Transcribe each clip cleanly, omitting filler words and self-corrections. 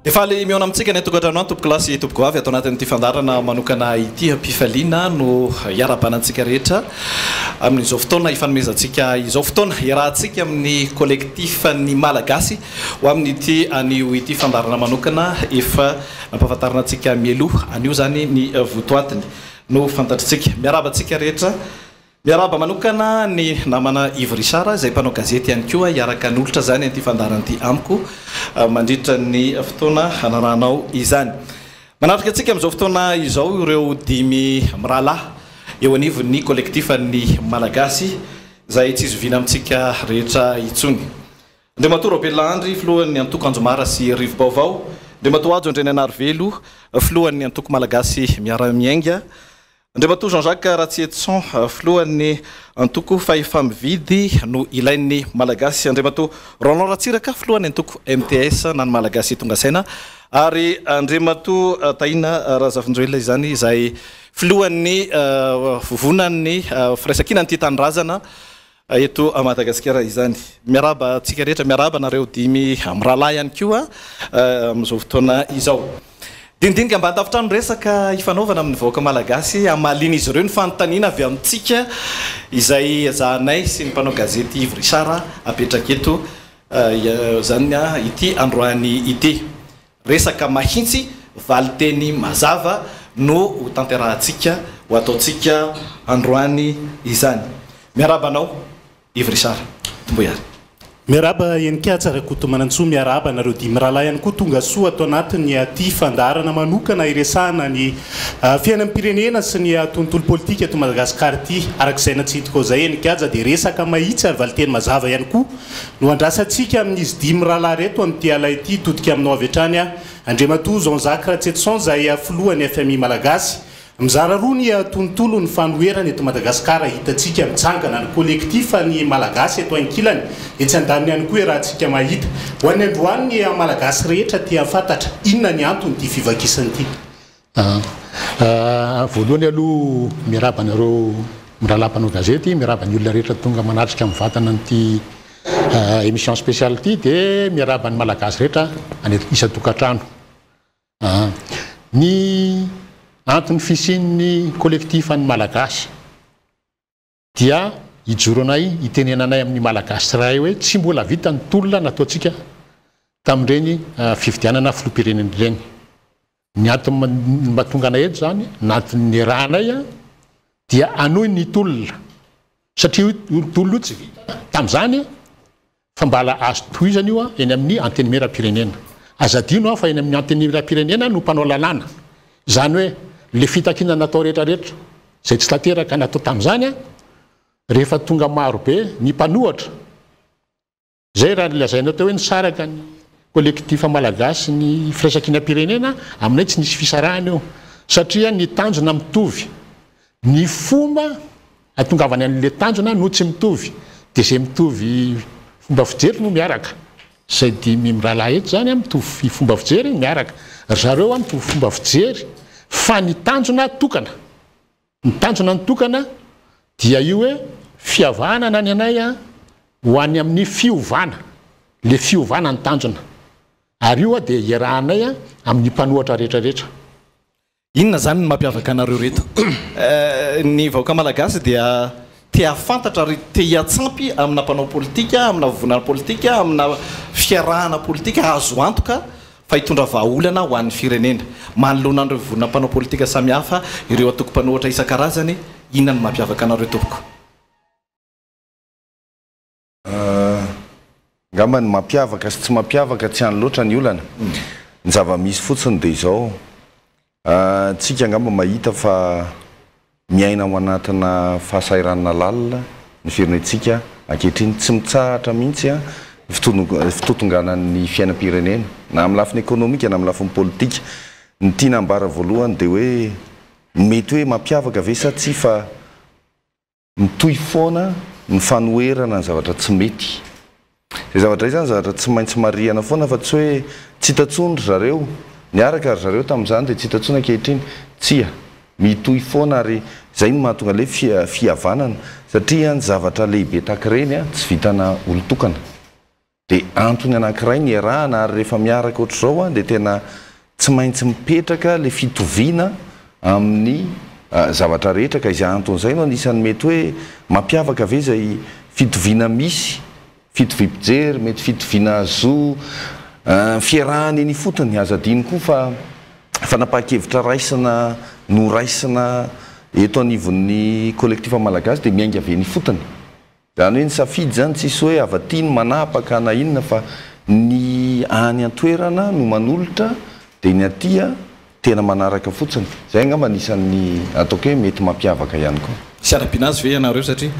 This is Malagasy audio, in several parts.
Efa le miona amintsika ny tokatrano tompoko lasy tompoko avy atao anatin'ity fandarana manokana ity mpifaliana no iarabanantsika rehetra amin'izao fotoana ifanomezantsika izao fotoana iarahantsika amin'ny Kolekitifa ny Malagasy ho amin'ity anio ity fandarana manokana efa nampahafantarana antsika mieloha anio zany ny votoatiny no fantatritsika miarabantsika rehetra miaraba manokana ny namana Ivrisara izay mpanao gazety ihany koa iaraka ny olitra zany an'ity fandaran'ity amiko mandritra ny fotoana anaranao izany manatrika antsika amin'izao fotoana izao ireo dimy mirahalahy eo anivon'ny Kolekitifa ny Malagasy izay tsy izoviana amintsika rehetra itsony Andriamatoa Robela Andry filohan'ny antoko Anjomara sy Rivo Baovao Andriamatoa Ajo Andreny Anarivelo filohan'ny antoko Malagasy miara-miainga Andriamatoa Jean-Jacques Ratsietson filohan'ny antoko Fahefamividy no ilain'ny Malagasy Andriamatoa Roland Ratsiraka filohan'ny antoko MTS na ny Malagasy tonga saina ary Andriamatoa Taina Razafinjoela izany izay filohan'ny vovonan'ny firaisankina ny Titanrazana eto a Madagasikara izany miaraba tsika rehetra miaraba nareo dimy mirahalahy ihany koa amin'izao fotoana izao Dindinika mba antafitrano resaka ifanaovana amin'ny vahoaka Malagasy amalina izy ireo ny fanontaniana avy amintsika izay zahanay sy ny mpanao gazety Ivrisara apetraka eto zany ity androany ity resaka mahintsy valiteny mazava no ho tanterahantsika ho ataontsika androany izany miarabanao Ivrisara tomboiary Miaraba Yenka tsara koto manantso miaraba nareo dimy rahalahy ihany koa tonga soa ato anatiny aty fandarana manokana iresahana ny fiainam-pirenena sy ny tontolo politika eto Madagasikara ity arak'izay natsitiko zay Yenka dia resaka mahitsy ary valiteny mazava ihany koa no andrasantsika amin'izy dimy rahalahy reto amin'ity ala ity todika aminao avy hatrany Andriamatoa Jean-Jacques Ratsietson izay filohan'ny FMI Malagasy mizara roa ny tontolo ny fanoherana eto Madagasikara hitantsika mitsangana ny Kolekitifa ny Malagasy eto ankilany etsy andaniny ihany koa rahantsika mahita ho an'ny androany ny Malagasy rehetra tia fantatra inona ny antony ity fivakisany ity voalohany aloha miaraba nareo mirahalahy mpanao gazety miaraba ny olona rehetra tonga manatrika amin'ny vatana n'ity émission spéciale ity dia miaraba ny Malagasy rehetra any isa-tokatrano ny antony fisian'ny Kolekitifa ny Malagasy dia hijoro anay hitenenanay amin'ny Malagasy ray hoe tsy mbola vita ny tolona nataontsika tamin'ireny fifidianana filoham-pirenena ireny ny antony mahatonga anay eto zany n'antony rahanay dia anohy ny tolona satria tolona tsy vita tamin'izany fa mbala azo tohizany io eny amin'ny antenimera-pirenena azadino fa eny amin'ny antenimera-pirenena no mpanao lalàna zany hoe le fitakina natao rehetrarehetra zay tsy tanteraka natao tamin'izany rehefa tonga maro be ny mpanohatra zay raha lazaina teo hoe nisaraka ny Kolekitifa Malagasy ny firaisankina-pirenena aminay tsy nisy fisarahana eo satria ny tanjona mitovy ny fomba atongavany an'le tanjona no tsy mitovy dia zay mitovy fomba fijery no miaraka zay dimy mirahalahy eto zany mitovy fomba fijery miaraka zareo mitovy fomba fijery fa ny tanjona tokana ny tanjona ny tokana dia io hoe fiavahana nany anay ho any amin'ny fiovana le fiovana ny tanjona ary io dia iarahanay amin'ny mpanohatra rehetrarehetra inona zany ny mampiavaka anareo reto ny vahoaka Malagasy dia tia fantatra ary tia tsampy amina mpanao politika amina vovonana politika amina fiarahana politika azo antoka fa hitondra vahaolana ho an'ny firenena manoloana an'ireo vovonana mpanao politika samihafa ireo atoko mpanohatra isan-karazany inona ny mampiavaka anareo tompoko ngamba ny mampiavaka sy tsy mampiavaka tsy any loatra ny olana ny zava-misy fotsiny dia izao tsika ngamba mahita fa miaina ao anatina fahasairanana lalina ny firenentsika ankehitriny tsy mitsahatra mihitsy fitotonganan'ny fiainam-pirenena na amin'ny lafiny ekonomika na amin'ny lafiny politika ny tiana ambara voalohany dia hoe mety hoe mampiavaka ve sa tsy fa mitohy foana ny fanoherana ny zavatra tsy mety zay zavatra izany zavatra tsy maintsy marihana foana fa tsy hoe tsy hitatsony zareo niaraka ary zareo tamin'izany dia tsy hitatsony ankehitriny tsia mitohy foana ary zay no mahatonga le fihavanana satria ny zavatra lehibe takireny tsy vitana olotokana dia antony anankiray ny arahana ary rehefa miaraka ohatr'izao dia tena tsy maintsy mipetraka le fitoviana amin'ny zavatra rehetra ka izay anton'izay no anisan'ny mety hoe mampiavaka ve zay fitoviana misy fitovim-pijery mety fitoviana azo fiarahany eny fotony azadiny koa fa fanapaha-kevitra raisina no raisina eto anivon'ny kolektifa malagasy dia miainga aveny fotony zany hoe ny safidy zany tsisy hoe avatiny manapaka na inona fa ny any an-toerana no manolotra dia ny atia tena manaraka fotsiny zay angamba anisan'ny ataoko hoe mety mampiavaka ihany koa siarabinazy ve ianareo satria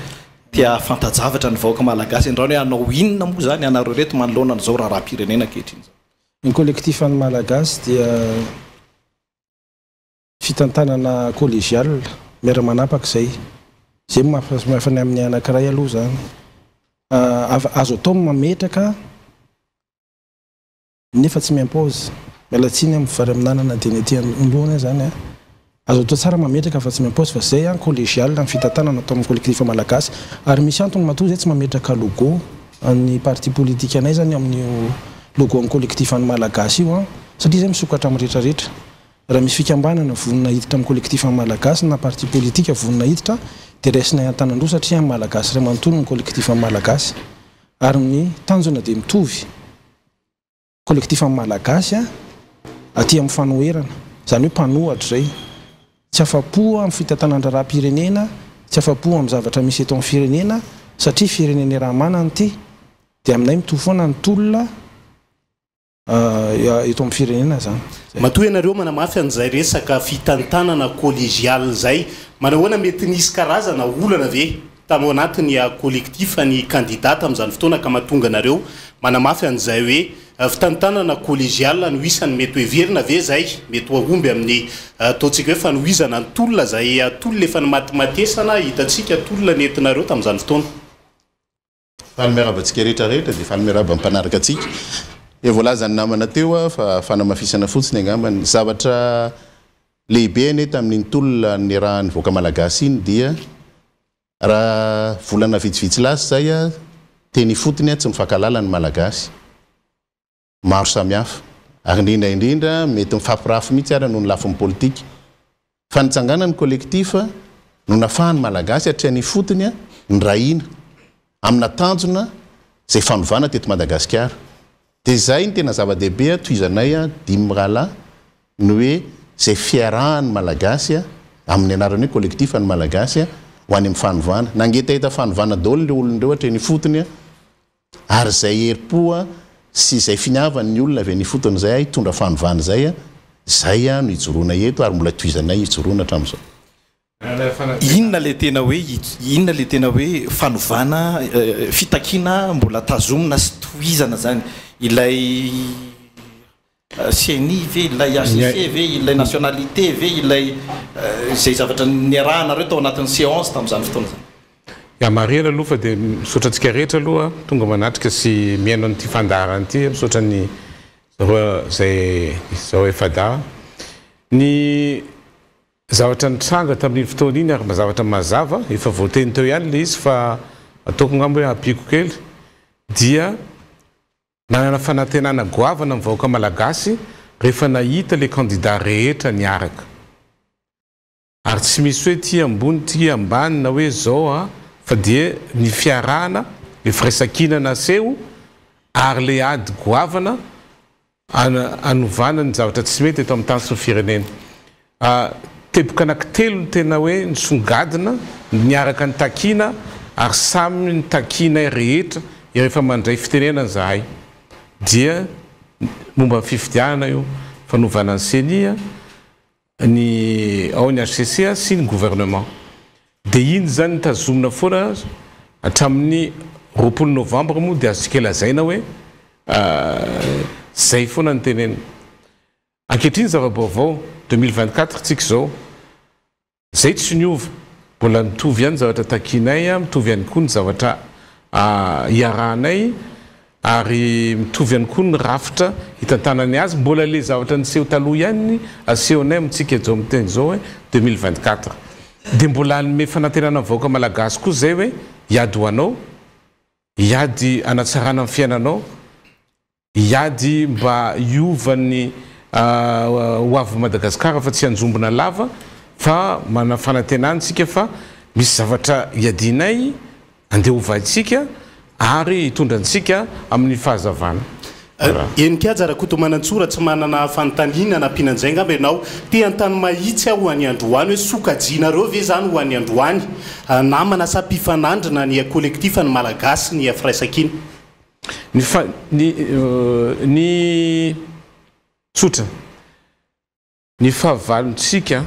tia fantajavatra ny vahoaka malagasy andrano hoe anao inona moa zany anareo reto manoloana n'izao raha-pirenena ankehitriny zao ny kolektifa ny malagasy dia fitantanana collégial miara-manapaka zay mahafany amin'ny anankiray aloha zany azo atao mametraka nefa tsy miimpose mialatsiny amin'ny vary aminanana dia ny aty andohana zany azo atao tsara mametraka fa tsy miimpose fa zay collégial ny fitantanana atao amin'ny kolektifa malagasy ary misy antony matoa zay tsy mametraka logo ny parti politique anay zany amin'ny logo amin'ny kolektifa ny malagasy io satria zay misokatra amin'ny rehetrarehetra raha misy fikambanana vonina hiditra amin'ny kolektifa malagasy na parti politique vonina hiditra dia raisinay an-tanandroa satria amin'ny malagasy ray manontolo ny kolektifa malagasy ary ny tanjona dia mitovy kolektifa malagasy aty amin'ny fanoherana zany hoe mpanohatra zay tsy afapo amin'ny fitantanandraraha-pirenena tsy afapo amin'ny zavatra misy eto amin'ny firenena satria firenena raha manany ty dia aminay mitovy foana ny tolona eto amin'ny firenena zany matoa ianareo manamafy an'izay resaka fitantanana collégial zay manahoana mety nisy karazana olana ve taminao anatiny kolektifa ny kandidata amin'izany fotoana ka mahatonga anareo manamafy an'izay hoe fitantanana collégial no isany mety hoeverina ve zay mety hoahomby amin'ny ataontsika hoe fanohizana ny tolona zay tolona efa ny matimatesana hitatsika tolona nentinareo tamin'izany fotoana falmiraba-tsika rehetrarehetra dia falmiraba mpanaraka atsika voalazany namana teo fa fanamafisana fotsiny angambany zavatra lehibe ny tamin'ny tolona ny rahany voaka malagasy iny dia raha volana vitsivitsy lasy zay teny fotony tsy mifankalala ny malagasy maro samihafa ary indrindraindrindra mety mifampirafy mihitsy ara noho ny lafiny politika fa nitsanganany kolektifa no nafahany malagasy atria ny fotony ny rahina amina tanjona zay fanovana teto Madagasikara dia zay ny tena zava-dehibe toizanay dimy rahala ny hoe zay fiarahany malagasy amin'ny anarany hoe kolektifa ny malagasy ho any amin'ny fanovana nangetahita fanovana daholo le olon'ireo hatria ny fotony ary zay heri-po sy zay finiavany ny olona avy ny fotony zay hitondra fanovana zay no hijoroana eto ary mbola toizanay hijoroana hatramin'izao inona le tena hoe fanovana fitakiana mbola tazomina sy toizana zany ilay CNI ve ilay ACC ve ilay nationalité ve ilay zay zavatra niarahanareo tao anatin'ny séance tamin'izany fotoana zany marina aloha fa dia misaotratsika rehetra aloha tonga manatrika sy miaino an'ity fandarany ity misaotra ny zay zao efada ny zavatra nitranga tamin'iny fotoana iny ary zavatra mazava efa voateny teo ihany le izy fa ataoko ngambo hoe apiko kely dia nanana fanantenana goavana amin'ny vahoaka malagasy rehefa nahita le candidat rehetra niaraka ary tsy misy hoe ty ambony ty ambany na hoe zao fa dia ny fiarahana le firaisakinana seho ary le ady goavana anovana ny zavatra tsy mety eto amin'ny tany sy ny firenena teboka anankitelo ny tena hoe nisongadina niaraka ny takina ary samy ny takina rehetra rehefa mandray fitenenana zahay dia momba fifidianana io fanovana ny CNI ny ao ny HCC sy ny gouvernement dia iny zany tazomina foana hatramin'ny 20 novembre moa dia azontsika lazaina hoe zay foana ny tenena ankehitriny zava-baovao 2024 tsika zao zay tsy niova mbola mitovy ihany zavatra takinay mitovy ihany koa ny zavatra iarahanay ary mitovy ihany koa ny rafitra hitantanany azy mbola le zavatra niseho taloha ihany asehonay amintsika zao amin'ny teny zao hoe 2024 dia mbola anome fanantenana vahoaka malagasy koa zay hoe hiady ho anao hiady anatsarana amin'ny fiainanao iady mba iovan'ny hoavy Madagasikara fa tsy anjombona lava fa mana fanantenantsika fa misy zavatra iadinay andeha hovaitsika ary hitondrantsika amin'ny fahazavana. Enikajara kuto manantsora tsy manana fanontaniana pinanjay ngamba ianao te antany mahitsy aho any Androany hoe sokajinareo ve zany ho any Androany namana sa mpifanandrina ny kolekitifa ny Malagasy ny Afraisakiny ny tsotra ny fahavalontsika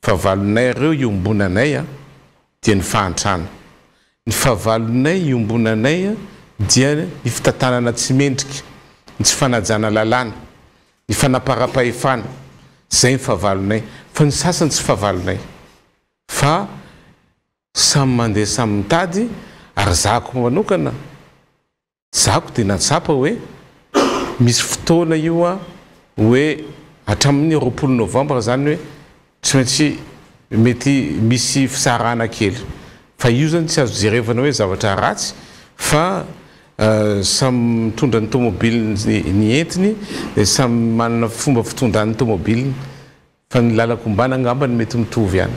fahavalonay ireo iombonanay dia ny fahantrana ny fahavalonay iombonanay dia ny fitantanana tsy mendrika ny tsy fanajana lalàna ny fanaparam-pahefana zay ny fahavalonay fa ny sasany tsy fahavalonay fa samy mandeha samy mitady ary zako manokana zako dia natsapa hoe misy fotoana io hoe hatramin'ny 20 novambra zany hoe tsy maintsy mety misy fisarana kely fa io zany tsy azo jerevana hoe zavatra ratsy fa samy mitondra ny tomobily ny entiny samy manana fomba fitondran'ny tomobily fa ny lalakombana ngamba ny mety mitovy ihany.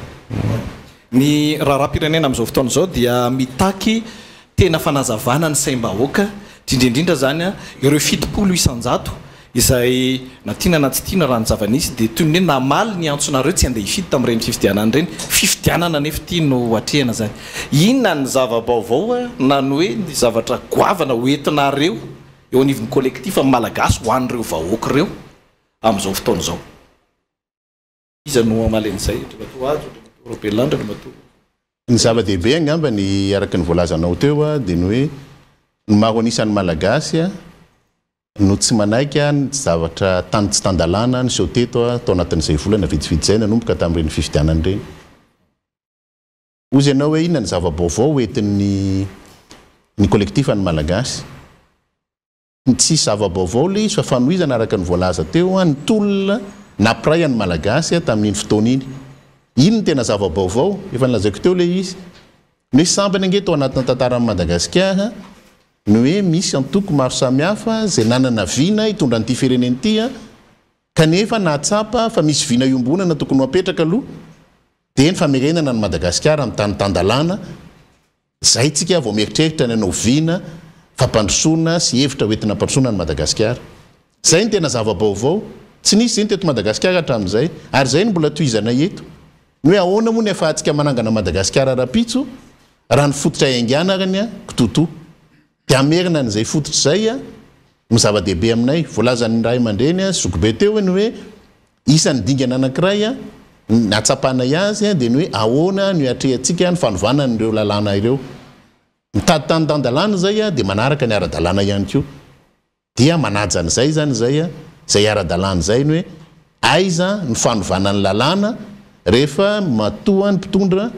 Ny raharam-pirenena amin'izao fotoana izao dia mitaky tena fanazavana ny saim-bahoaka indrindrindra zany ireo 700 isanjato izay na tiana na tsy tiana raha ny zavanisy dia toy ny hoe namaly ny antsonareo tsy andeha hifidy tamin'ireny fifidianana ireny fifidianana nefa tia no atrehana zany inona ny zava-baovao na ny hoe ny zavatra goavana hoentinareo eo anivon'ny kolekitifa Malagasy ho an'ireo vahoaka ireo amin'izao fotoana izao iza no amalen'izay ny zava-dehibe angamba ny araka ny voalazanao teo dia ny hoe ny maro anisan'ny Malagasy no tsy manaika ny zavatra tany tsy tandalana ny soteto tao anatin'izay volana vitsivitsy zay nanomboka tamin'ireny fifidianana ireny. Ozy ianao hoe inona ny zava-baovao hoentin'ny kolekitifa ny Malagasy tsy zava-baovao le izy fa fanohizana araka ny voalaza teo ny tolona napiray any Malagasy tamin'iny fotoana iny. Ino ny tena zava-baovao efa nilazaiko teo le izy ny sambany ange tao anatin'ny tantaran'ny Madagasikara ny hoe misy antoko maro samihafa zay nanana vina hitondra an'ity fireneny ity kanefa nahatsapa fa misy vina iombonana tokony apetraka aloha dia ny famerenana ny Madagasikara amin'ny tany tandalana zay tsika vao mieritreritra ny anao vina fampandrosoana sy hevitra hoentina ampandrosoana ny Madagasikara. Zay ny tena zava-baovao tsy nisy zay ny teto Madagasikara hatramin'izay ary zay ny mbola tohizana eto ny hoe ahoana moa ny afahantsika manangana Madagasikara rapitso raha ny fototra ainganarany kitoto dia amerina n'izay fototra zay ny zava-dehibe aminay voalazan'ny ray aman-dreny sokobe teo ny hoe isan'ny dingana anankiray natsapanay azy dia ny hoe ahoana ny atrehantsika ny fanovana n'ireo lalàna ireo mitady tany tandalàna zay dia manaraka ny ara-dalàna ihany koa dia manaja an'izay zany zay ara-dalàna zay ny hoe aiza ny fanovana ny lalàna rehefa matoa ny mpitondra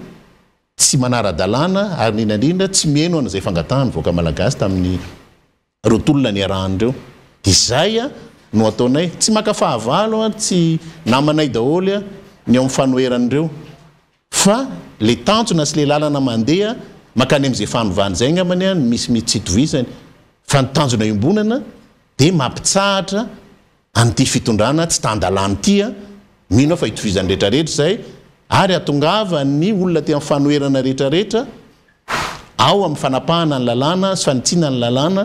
tsy manara-dalàna ary indrindra tsy mieno an'izay fangatahany voaka Malagasy tamin'ny rotolona ny arahan'ireo dia zay no ataonay tsy maka fahavalo tsy namanay daholy ny ao amin'ny fanoheran'ireo fa le tanjona sy le lalana mandeha makany amin'izay fanovana zay ngambany misy mitsitovizany fa ny tanjona iombonana dia mampitsahatra an'ity fitondrana tsy tandalàna ity mino fa hitovizany rehetrarehetra zay ary atongava ny olona ty amin'ny fanoherana rehetrarehetra ao amin'ny fanapahana ny lalàna sy fanitsina ny lalàna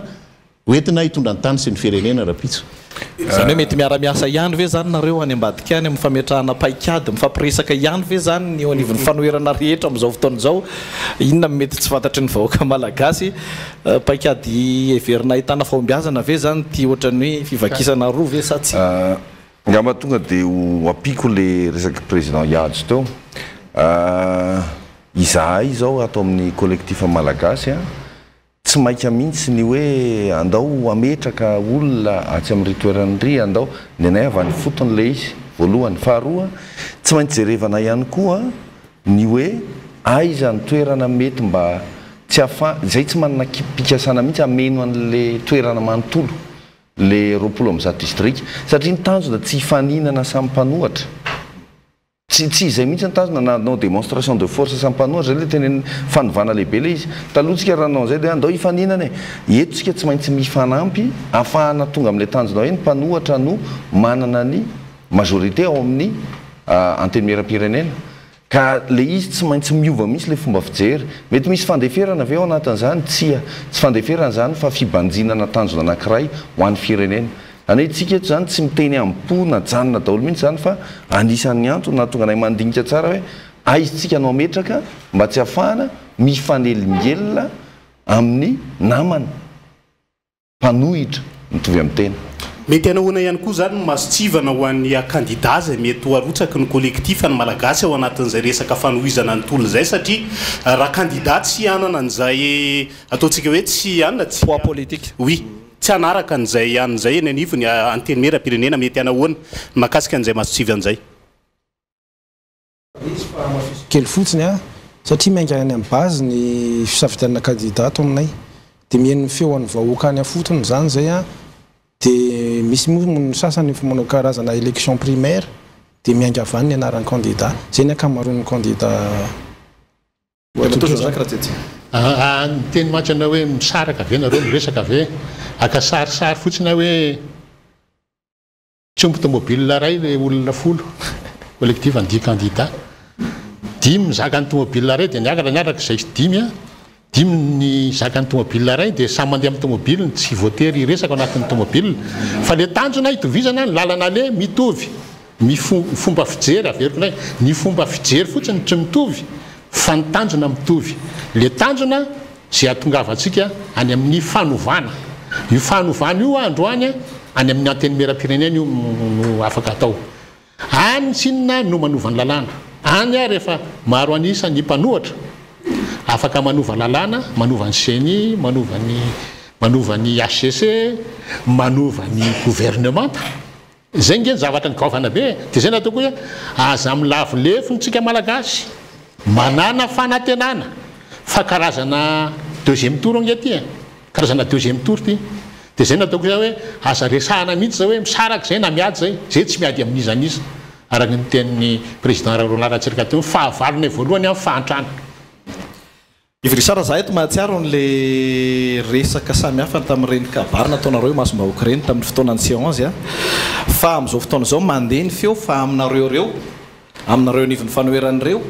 hoentina hitondra ny tany sy ny firenena rapitso. Zany hoe mety miara-miasa ihany ve zany nareo any ambadika any amin'ny fametrahana paikady mifampiresaka ihany ve zany ny eo anivon'ny fanoherana rehetra amin'izao fotoana izao inona mety tsy fantatry ny vahoaka Malagasy paikady heverina ahitana fahombiazana ve zany ty ohatran'ny hoe fivakisana roa ve sa tsy ngamba tonga dia ho ampiko le resaky président Iady teo izahay zao atao amin'ny kolekitifa Malagasy tsy maika mihitsy ny hoe andao ametraka olona atsy amin'ny ritoeran'ry andao ny anay avy any fotony le izy voalohany faharoa tsy maintsy jerevana ihany koa ny hoe aiza ny toerana mety mba tsy zay tsy manana pikasana mihitsy ameno an'le toerana manontolo le 20 district satria ny tanjona tsy hifaninana samy mpanohatra tsy izay mihitsy nitazona nanao démonstration de force sampanoa zay le teny fanovana lehibe le izy talohatsika raha nanao zay de andao hifaninana etotsika tsy maintsy mifanampy ahafahana tonga amin'ilay tanjona hoe ny mpanohatra no manana ny majorité ao amin'ny antenimieram-pirenena ka le izy tsy maintsy miova mihitsy le fomba fijery mety misy fandeferana avy ao anatin'izany tsy fandeferana zany fa fibanjinana tanjona anankiray ho an'ny firenena anetsika eto zany tsy miteny ampo na janona daholo mihitsy zany fa anisan'ny antony na tonga anay mandinika tsara hoe aizitsika no ametraka mba tsy hafahana mifanelingelona amin'ny namana mpanohitra mitovy amin'ny tena mety anahoana ihany koa zany masitsivana ho an'ny candidat zay mety ho arotsaky ny kolektifa ny malagasy ao anatin'izay resaka fanohizana ny tolo zay satria raha candidat tsy anana an'izay ataontsika hoe tsy anana tsy poids politique oui tsy anaraka an'izay an'izay eny anivony antenimieram-pirenena mety anahoana mahakasika an'izay masitsivy an'izay kely fotsiny a satria mainka any amin'ny base ny fisafidianana candidat ato aminay dia mihaino feo an'ny vahoaka any afotony zany zay a dia misy moa sasany fa manao karazana élection primaire dia miainga avany ny anaran'ny candidat zay ny akamaroan'ny candidat ny teny matsana hoe misaraka ave nareo miresaka ave akasarisary fotsiny hoe tsy omby tomobile ray le olona folo collectif ny 10 candidat dimy mizaka ny tomobile ray dia niaraka izay dimy a dimy ny zaka ny tomobile ray dia samy mandeha amin'ny tomobile tsy voatery resaka anatin'ny tomobile fa le tanjona hitovizana ny lalana le mitovy fomba fijery averiko ndray ny fomba fijery fotsiny tsy mitovy fa ny tanjona mitovy le tanjona zay atongavantsika any amin'ny fanovana io fanovana io androany any amin'ny antenimieram-pirenena io no afaka atao any tsinona no manova ny lalàna any a rehefa maro anisa ny mpanohatra afaka manova lalàna manova ny CENI manova ny HCC manova ny gouvernement zay ngeny zavatra ny gaovana be dia zay nataoko hoe aza amin'ny lavolefonytsika malagasy manana fanantenana fa karazana deuxième tour angety karazana deuxième tour ty dia zay nataoko zay hoe aza resahana mihitsy zay hoe misaraka zay na miady zay tsy miady amin'izanisa araka ny tenin'ny président Ratsiraka teo fahavalony voalohany amin'ny fahantrana ivrisara za eto mahatsiaro n'le resaka samihafa tamin'ireny kabary nataonareo masombahoaka reny tamin'ny fotoanany séance a fa amin'izao fotoana izao mandeha ny feo fa aminareo nivon'ny fanoheran'ireo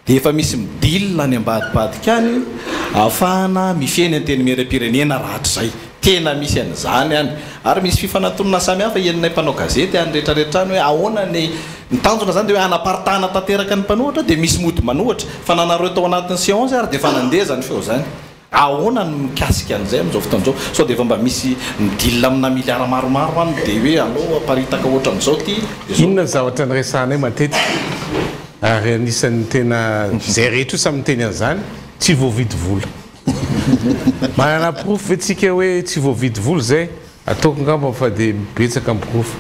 dia efa misy midilina ny ambadibadika any ahafahana mifieny antenimieram-pirenena rahatrizay tena misy an'izany any ary misy fifanantonana samihafa enonay mpanao gazety any rehetrarehetra any hoe ahoana ny tanjona zany dia hoe anaparitahana tanteraka ny mpanohatra dia misy mody manohatra fa nanareo tao anatin'ny séance ary dia efa nandeha zany feo zany ahoana ny mikasika an'izay amin'izao fotoana izao sao dia efa mba misy midilina amina miliara maromaro any dia hoe allo aparitaka ohatra amin'izao ty inona zavatra ny resahanay matetika ary anisan'ny tena zay rehetra io samy teny an'izany tsy voavidy vola manana proof tsika hoe tsy voavidy vola zay ataoko ngamba fa dia betsaka amin'ny proof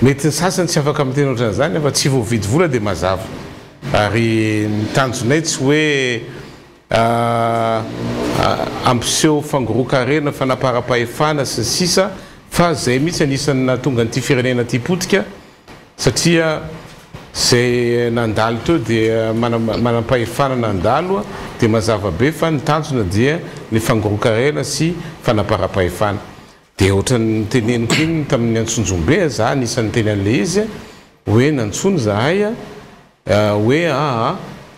mety ny sasany tsy afaka miteny ohatran'izany fa tsy voavidy vola dia mazava ary nitanjonay tsy hoe ampiseho fangorokarena fanapara-pahefana sy sisa fa zay mihitsy anisan'ny natonga nyity firenena ty potika satria zay nandalo teo dia manam-pahefana nandalo dia mazava be fa nitanjona dia ny fangorokarena sy fanapara-pahefana dia ohatrany teneniko iny tamin'ny antsonjombe za anisan'ny teny an'le izy hoe nantsony zahay hoe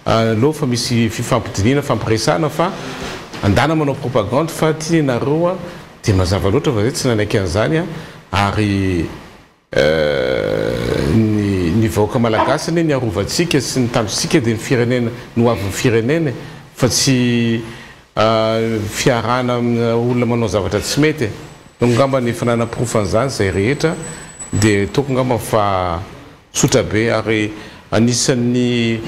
aloha fa misy fifampidiniana fampiresana fa andana manao propagande fa ty nareo dia mazava loatra fa zay tsy nanaiky an'izany ary ny vahoaka malagasy ny arovantsika sy ny tanjonsika dia ny firenena no avy ny firenena fa tsy fiarana olona manao zavatra tsy mety ngamba ny fananaprofan'izany zay rehetra dia toko ngamba fa tsotra be ary anisan'ny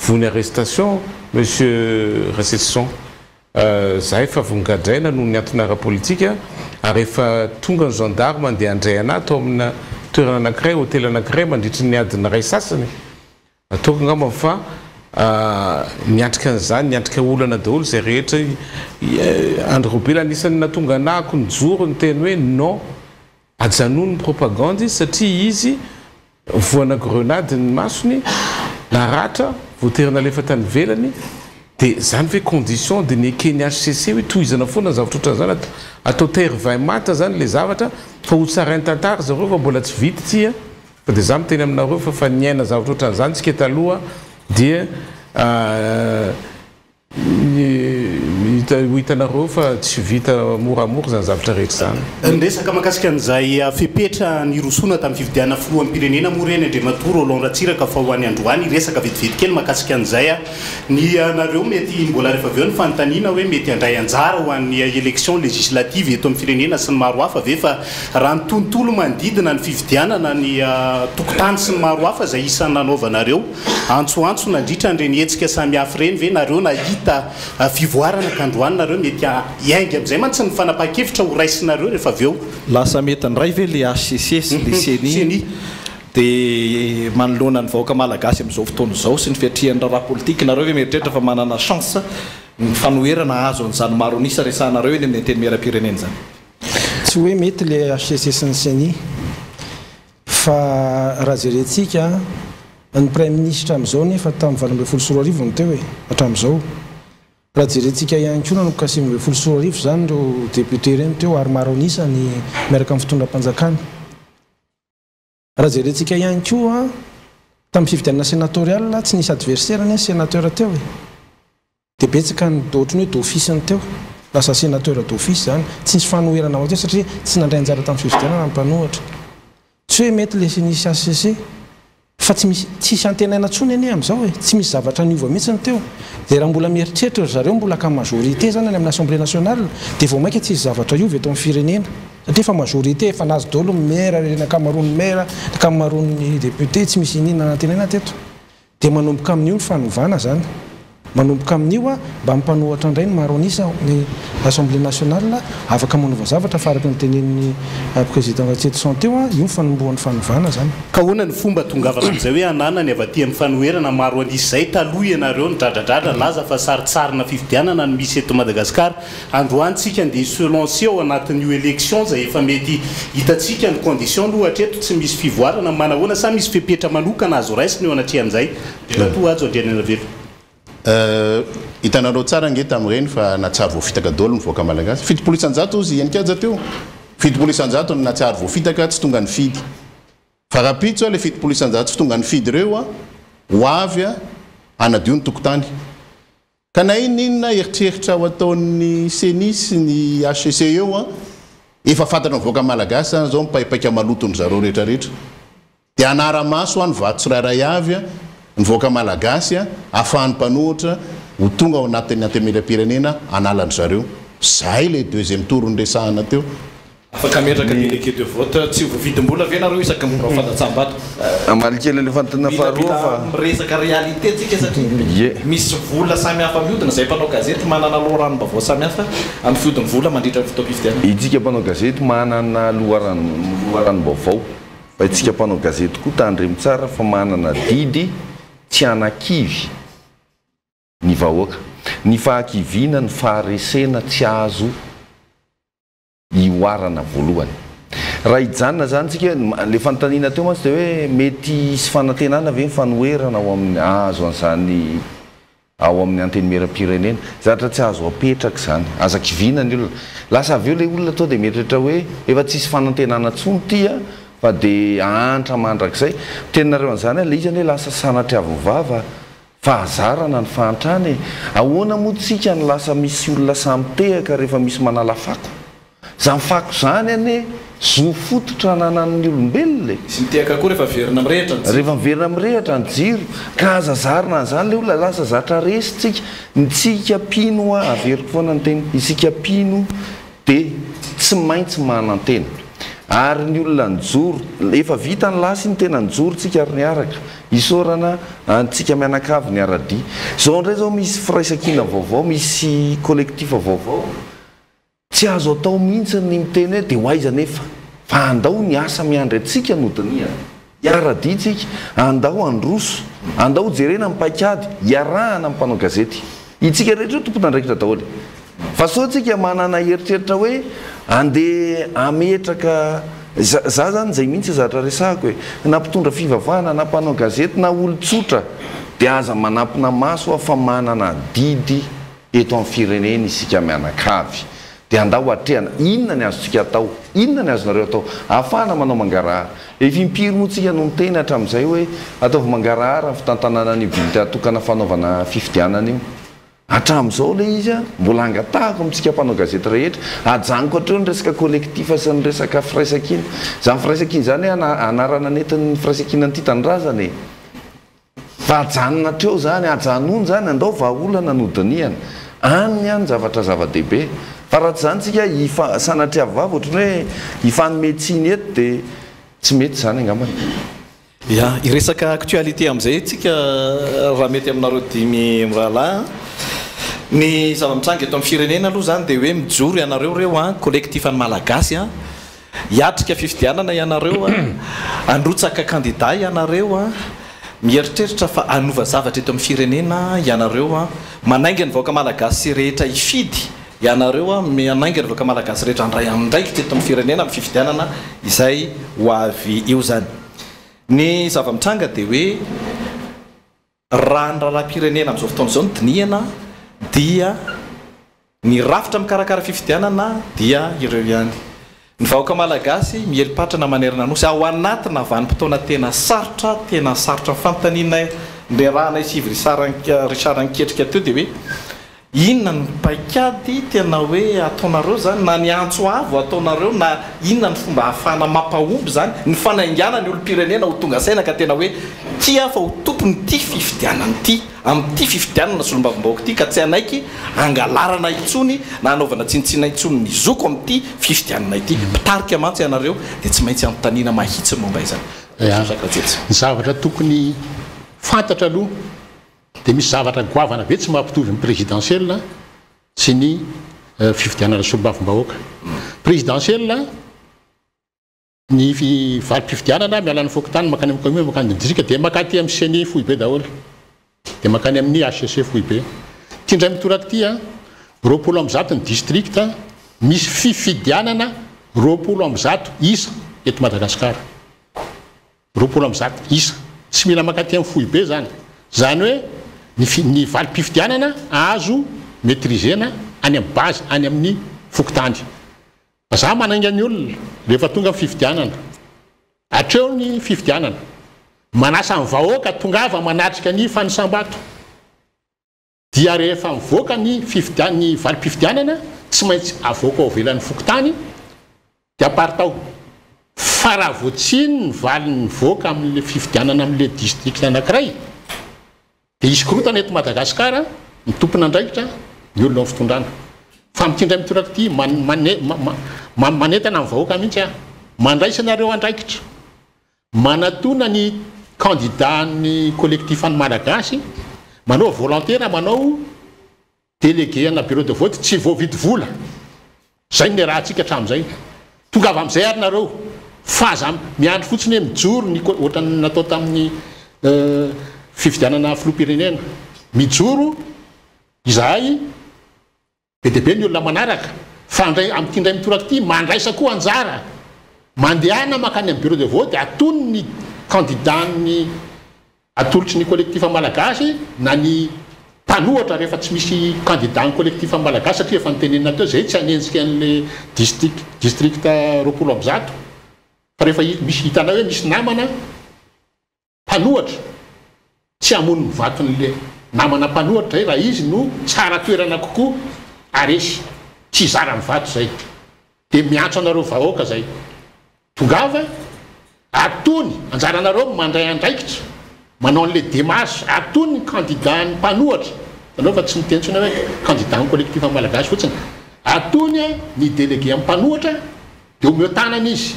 vony arrestation monsieur Reception za efa vongadraina noho ny antony ara-politika ary efa tonga ny gendarme mandeha andray ana atao amina toerana anankiray hôtely anankiray mandritry ny adiny ray sasany ataoko ngamba fa niatrika an'izany niatrika olana daholo zay rehetra andro robela anisan'ny natonga anahako ny joro ny teny hoe non ajanono ny propagande satria izy voana grenade ny masony naratra voaterina lefa tany velany dia zany hoe condition de nekeny HCC hoe tohizana foana zavatra ohatran'izany atao terre vain mata zany le zavatra fa ho tsarainy tantara zareo fa mbola tsy vity tia fa dia za miteny aminareo fa niaina zavatra ohatran'izany tsika taloha dia hitanareo fa tsy vita moramora zany zavatra rehetra zany resaka makasika an'izay fepetra ny rosona tamin'ny fividiana filohan'ny pirenena moa reny Andriamatoro Roland Ratsiraka fa ho any androany resaka vetivety kely makasika an'izay ny anareo mety mbola rehefa avy eo ny fanontaniana hoe mety handray anjara ho an'ny élection législative eto amin'ny firenena sy ny maro hafa ve fa raha ny tontolo manodidina ny fividianana ny tokotany sy ny maro hafa izay isan'ny nanaovanareo antsoantso nandritra an'ireny hetsika samihafa reny ve nareo nahita fivoarana kandroany nareo mety iainga amin'izay mantsy ny fanapaha-kevitra ho raisinareo rehefa avy eo lasa mety andray ve le HCC sy le CNI dia manoloana ny vahoaka malagasy amin'izao fotoana izao sy ny fiatrihan'ny raha politika nareo ve mieritreritra fa manana chance ny fanoherana azo an'izany maro anisa resahanareo eny amin'ny anteny miara-pirenena zany tsy hoe mety le HCC sy ny CNI fa raha jerentsika ny prime ministre amin'izao nefa tamin'ny 2024 ny teo hoe hatramin'izao raha jerentsika ihany koa nanomboka 2024 zany reo député reny teo ary maro anisa ny miaraka amin'ny fitondram-panjakana raha jerentsika ihany koa tamin'ny fividianana sénatorial tsy nisy adversaire ny sénateur teo e dia betsaka ny ohatrany hoe d'office ny teo lasa sénateur d'office zany tsy nisy fanoherana ao teo satria tsy nandray anjara tamin'ny fividianana ny mpanohatra tsy hoe mety le nisy HCC fa tsisy antenaina tsony anie amin'izao hoe tsy misy zavatra niova mihitsy ny teo dia raha mbola mieritreritra zareo mbola ka majorité zany any amin'ny assemblée nationale dia vao mainka tsisy zavatra iovy eto amin'ny firenena satria fa majorité efa nazy daholo ny maire reny akamaroan'ny maire akamaroan'ny député tsy misy inina anantenaina teto dia manomboka amin'io ny fanovana zany manomboka amin'io mba mimpanohatra indray ny maro anisa ny assemblée nationale afaka manova zavatra fa araka ny tenen'ny président Ratsetson teo io ny fanombohan'ny fanovana zany ka hoana ny fomba tongavana amin'izay hoe anana ny avaty amin'ny fanoherana maro anisa zay taloha ianareo ny dradradratra laza fa saritsarina fividianana no misy eto Madagasikara androantsika ndia selonce ao anatin'io élection zay efa mety hitatsika ny condition aloha hatreto tsy misy fivoarana manahoana sa misy fepetra manokana azo raisiny eo anatrehan'izay dia toa azo andrianana velo hitanareo tsara nge tamin'ireny fa natsary voafitaka daholo ny voaka malagasy fitopolo isanjato izy ianikaja teo fitopolo isanjato ny natsary voafitaka tsy tonga ny fidy fa rapitso le fitopolo isanjato tsy tonga ny fidy ireo ho avy anadio ny tokotany ka na inona eritreritra ho ataon'ny CNI sy ny HCC eo efa fantatra ny voaka malagasy zany zao mipaipaika malotony zareo rehetrarehetra dia anara-maso any vato tsirairay avy ny voaka malagasy ahafahan'ny mpanohatra ho tonga ao anatin'ny antemela-pirenena analany zareo zay le deuxième tour ny resahana teo afaka metraka délégué de vote tsy voavidim-bola ve nareo isaka mora fandatsambatra malikely le fantana faharoa fa miresaka réalité tsika satria misy vola samy hafa mihodina zay mpanao gazety manana loharanom-baovao samy hafa amin'ny fiodiny vola mandritra ny fotoam-pividianana itsika mpanao gazety manana loharanom-baovao fa itsika mpanao gazety koa tandremy tsara fa manana didy tsy anakivy ny vahoaka ny fahakiviana ny faharesena tsy azo ioarana voalohany raha hijanona zany tsika le fanontaniana teo mantsy dia hoe mety sy fanantenana ve ny fanoherana ao amin'ny azo an'izany ao amin'ny anteny miara-pirenena zavatra tsy azo apetraka zany aza-kiviana ny olona lasa avy eo le olona tao dia mieritreritra hoe efa tsisy fanantenana tsony tia fa dia antra mandrakizay teninareo an'izany le izany hoe lasa sanatryaviny vava fa azarana ny fahantrany ahoana moa tsika ny lasa misy olona samy tehaka rehefa misy manala fako zany fako zany ane zo fototra nanan'ny olombelona sy mitehaka koa rehefa verina mirehitra rehefa miverina mirehitra ny jiro ka azazarina an'izany le olona lasa zatra resy tsika nitsika pino averiko foana ny teny isika pino dia tsy maintsy manantena ary ny olona njoro efa vita ny lasy ny tena njoro tsika ary niaraka isorana antsika mianakavy ny aradia zao indray zao misy firaisankina vaovao misy kolekitifa vaovao tsy azo atao mihitsy ny miteny hoe dia ho aiza nefa fa andao ny asa miandry atsika nodonia iaradia tsika andao androso andao jerena mipaikady iarahana ny mpanao gazety itsika rehetra tomponandraikitra daholo fa sao tsika manana heritreritra hoe andeha ametraka za zany zay mihitsy zatra resako hoe nampitondra fivavahana na mpanao gazety na olotsotra dia aza manampina maso fa manana didy eto amin'ny firenena isika mianakavy dia andao atrehana inona ny azontsika atao inona ny azonareo atao ahafahana manao mangarahara efimpiry motsika no miteny hatramin'izay hoe ataovy mangarahara fitantanana ny bilita tokana fanaovana fifidianana io hatramin'izao le izy a mbola angatahako amintsika mpanao gazety rehetra ajaniko hatreo ny resaka kolektifa sy ny resaka firaisakina zany firaisakina zany hoe anarana nentin'ny firaisakina ny ty tandrazana e fa ajanona treo zany ajanony zany andao vahaolana nodiniana any any zavatra zava-dehibe fa raha tsy zany tsika sanatreavavy ohatrany hoe hifanometsiny eto dia tsy mety zany angambany ya iresaka actualité amin'izay tsika raha mety aminareo dimy mirahalahy ny zava-mitrangy eto amin'ny firenena aloha zany dia hoe mijoro ianareo reo a kolektifa ny malagasy a hiatrika fifidianana ianareo a androtsaka candidat ianareo a mieritreritra fa anova zavatra eto amin'ny firenena ianareo a manainga ny vahoaka malagasy rehetra ifidy ianareo a manainga ny vahoaka malagasy rehetra andray andraikitra eto amin'ny firenena amin'ny fifidianana izay ho avy eo zany ny zava-mitranga dia hoe raha ny raharaha-pirenena amin'izao fotoana izao ny diniana dia ny rafitra mikarakara fifidianana dia ireo ihany ny vahoaka malagasy mielipatrana manerana nosy ao anatina vanim-potoana tena sarotra fantaniana le rahana isivy risaranketrika teo dia hoe inona ny paikady tena hoe ataonareo zany na ny antso avo ataonareo na inona ny fomba hahafana mampahomby zany ny fanaingana ny olo-pirenena ho tonga saina ka tena hoe tia fa ho tompony ty fifidianany ty amin'ity fifidianana solombavombaoko ty ka tsy anaiky angalarana itsony na anaovana tsinitsina itsony ny zoko amin'ity fifidianana ity mpitarika mantsy ianareo dia tsy maintsy anontaniana mahitsy momba izany ny zavatra tokony fantatra aloha dia misy zavatra goavana be tsy mampitovy ny présidentielle sy ny fifidianana solombavombahoaka présidentielle ny valim-pifidianana mialany fokotany makany amin'ny commune makany distrika dia makaty amin'ny CNI fohy be daholo dia makany amin'ny HCC fohy be ty ndray mitoraka ty a 20 ny district misy fifidianana 20 isa eto Madagasikara 20 isa tsy mila makaty amin'ny fohy be zany hoe ny valim-pifidianana azo maîtrisena any amin'ny base any amin'ny fokotany za manainga ny olona rehefa tonga amin'ny fifidianana atreo ny fifidianana manasa ny vahoaka tongava manatrika ny fanisambato dia rehefa mivoaka ny valim-pifidianana tsy maintsy avoaka ao velan'ny fokotany dia aparitao fa raha voatsiny ny valiny voaka amin'le fifidianana amin'le district anankiray dia isy korotana eto Madagasikara ny tompona andraikitra ny olona amin'ny fitondrana fa mitindray mitoraka ty manentana amin'ny vahoaka mihitsy mandraisanareo andraikitra manatona ny candidat ny kolektifa ny malagasy manao volontaire manao délégué ana bureau de vote tsy voavidy vola zay ny raha tsika hatramin'izay tonga avy amin'izay ary nareo fa za miandry fotsiny hoe mijoro ny ohatra natao tamin'ny fifidianana filoham-pirenena mijoro izahay be dia be ny olona manaraka fa amin'ity ndray mitoraka ity mandraisa koa anjara mandehana makany amin'ny bureau de vote atony ny candidat ny atolotry ny kolektifa malagasy na ny mpanohatra rehefa tsy misy candidat ny kolektifa malagasy satria efa nitenenina teo zay tsy hanenjika an'le district 20 fa rehefa misy hitanao hoe misy namana mpanohatra tsy hamono ny vaton'le namana mpanohatra zay raha izy no tsara toerana kokoa aresy tsy zara ny vato zay dia miantso anareo vahoaka zay tongava atony anjaranareo mandray andraikitra manao an'le démarche atony ny candidat ny mpanohatra tanao fa tsy mitentsona hoe candidat ny kolektifa malagasy fotsiny atony ny délégué amin'ny mpanohatra dia omeo tanana izy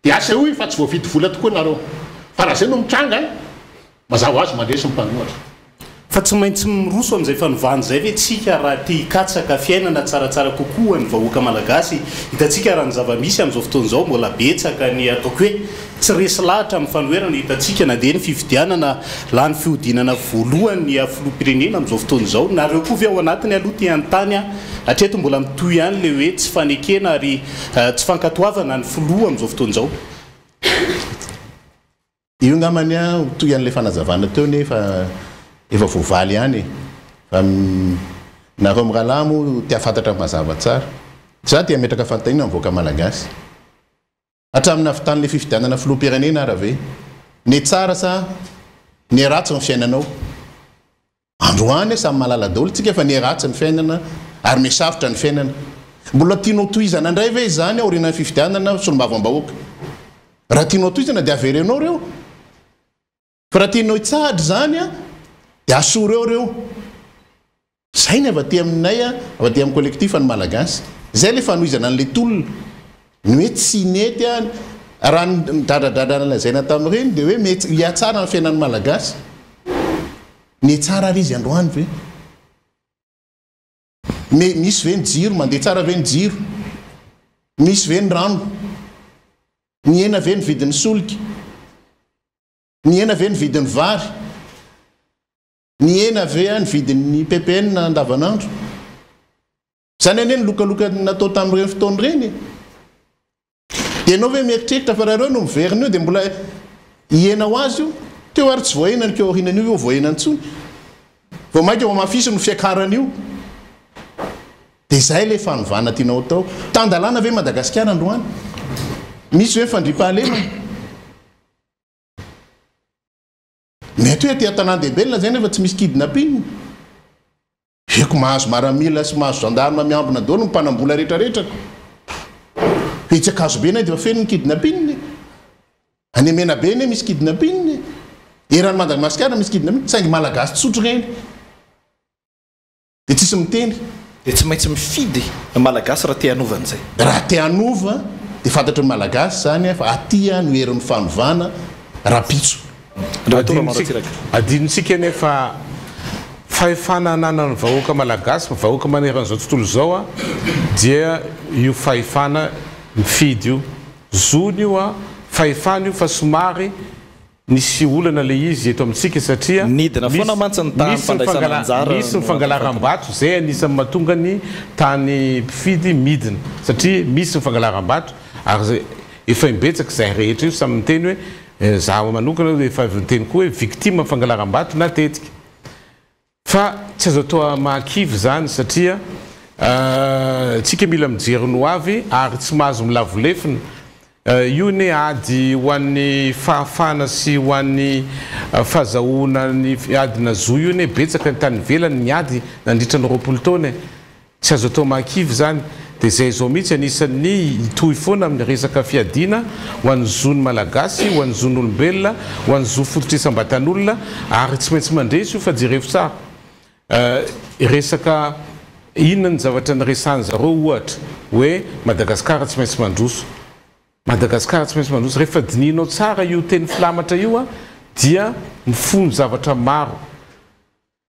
dia asa hoy fa tsy voavidy vola tokoa nareo fa raha zay no mitranga mazava azy mandresy ny mpanohatra fa tsy maintsy miroso amin'izay fanovany zay ve tsika raha te hikatsaka fiainana tsaratsara kokoa ny vahoaka malagasy hitantsika raha ny zava-misy amin'izao fotoan'izao mbola betsaka ny ataoko hoe tsy resy lahatra amin'ny fanoherana hitantsika nandeha ny fividianana lany fihodinana voalohany ny filoham-pirenena amin'izao fotoan'izao nareo koa ve ao anatiny aloha ty an-tany hatreto mbola mitoy ihany le hoe tsy fanekena ary tsy fankatoavana ny filoha amin'izao fotoan'izao io ngamany a toy an'le fanazavana teo nefa efa voavaly ihany fa nareo miralamo tia fantatra mazava tsara za tia metraka fantaina mivoaka malagasy hatramina fitan'le fifidianana filoham-pirenena raha ve ny tsara sa ny ratsy ny fiainanao androany samy malala daolo tsika fa ny ratsy ny fiainana ary misafotra ny fiainana mbola tianao tohizana indray ve zany aoriana fifidianana solombavambahoaka raha tianao tohizana dia averenao reo fa raha tianao hitsahatra zany a dia aso reo zay ny avaty aminay a avaty amin'ny kolekitifa ny malagasy zay le fanohizana an'le tolona ny hoe tsy nety a raha nidradradradrana lazaina tamin'ireny dia hoe mety hiatsara ny fiainan'ny malagasy ny tsara ary izy androany ve misy ve ny jiro mandeha tsara ve ny jiro misy ve ny rano ny ena ve ny vidin'ny solika ny ena ve ny vidin'ny vary ny ena ve ny vidin'ny ppn andavanandro zany ane ny lokaloka natao tamin'ireny fotoany reny dia ianao ve mieritreritra fa raha reo no miverina io dia mbola hiena ho azy io teo ary tsy voahenany keo aorianan'io io voahenany tsony vao mainka eo mafisy no fiakaran'io dia izay le fanovana tianao atao tandalàna ve madagasikara androany misy hoe fandripahalemana mety hoe tia tanàn-dehibelona zay nefa tsy misy kidnapinina eko mahazo maramila sy mahazo gendarme miambina daholo mpanambola rehetrarehetra itsy akazo be nay dia fa feno ny kidnapinina any amena be ne misy kidnapinina eran'ny madagasikara misy kidnapinina saingy malagasy tsotro reny dia tsisy miteny dia tsy maintsy mifidy malagasy raha te hanovan' zay raha te hanova dia fantatry ny malagasy zany fa atya no herin'ny fanovana rapitso adinitsika nefa fahefana ananany vahoaka malagasy vahoaka maneran'izao tontolo zao a dia io fahefana mifidy io zony io a fahefana io fa somary nisy olana le izy eto amintsika satria nidina foana mantsy ny tany fandraisana anjara misy ny fangalaram-bato zay anisany mahatonga ny tany mpifidy midina satria misy ny fangalaram-bato ary efa imbetsaka zay rehetra io samy miteny hoe zaho manokana efa miteny koa hoe victime fangalaram-bato natetika fa tsy azo atao mahakivy zany satria tsika mila mijery no avy ary tsy mahazo milavolefina io ne ady ho an'ny fahafana sy ho an'ny fahazahoana ny adina zo io ne betsaka ny tany velany ny ady nandritra ny roapolo taona tsy azo atao mahakivy zany dia zay zao mihitsy anisan'ny itohy foana amin'ny resaka fiadiana ho an'ny zony malagasy ho an'ny zony olombelona ho an'ny zo fototrisam-batan'olona ary tsy maintsy mandresy io fa jerefo tsara resaka inona ny zavatra ny resany zareo ohatra hoe madagasikara tsy maintsy mandroso madagasikara tsy maintsy mandroso rehefa dininao tsara io teny filamatra io a dia mifono zavatra maro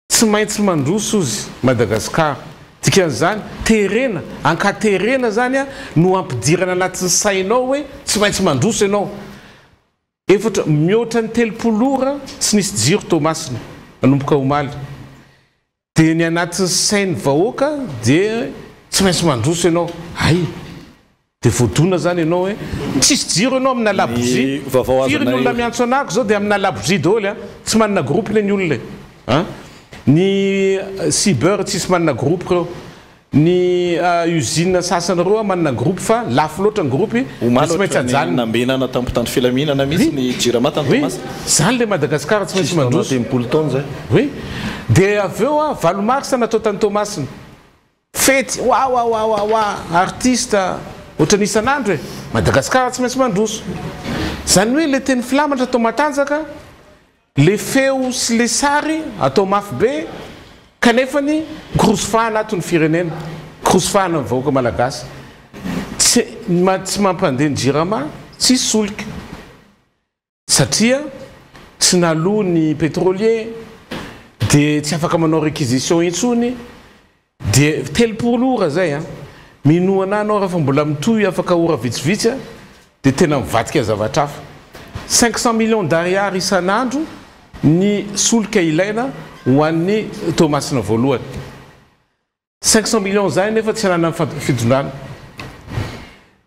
tsy maintsy mandroso izy madagasikara dikan'izany terena ankaterena zany a no ampidirana anatin'ny sainao hoe tsy maintsy mandroso ianao efatra mihoatra ny telopolora tsy nisy jiro tomasina manomboka omaly dia ny anatin'ny sainy vahoaka dia tsy maintsy mandroso ianao ay dia voadona zany ianao hoe tsisy jiro ianao amina labozia firy ny olona miantso anako zao dia amina labozia daholo a tsy manana groupe le ny olona ny cyber tsisy manana groupe reo ny usine sasany reo manana groupe fa lafo loatra ny groupe tsy maintsy ajanona nambenana tampotandro filaminana misy ny jirama tantomasina zany le madagasikara tsy maintsy mandroso tempolo taona zay oui dia avy eo a valomarsa natao tany tomasina fety wa artiste ohatrany isan'andro e madagasikara tsy maintsy mandroso zany hoe le teny filamatra atao matanjaka le feo sy le sary atao mafy be kanefany krosofahana anatin'ny firenena krosofahana ny vahoaka malagasy tsy mampandeha ny jirama tsy solika satria tsy naloa ny pétrolier dia tsy afaka manao réquisition intsony dia telopolo ora zay a minoana anao rehefa mbola mitoy afaka ora vitsivitsy dia tena mivadika zavatra hafa 500 millions d'ariary isan'andro ny solika ilaina ho an'ny Tomasina voalohany 500 millions zay nefa tsy ananany fidondrana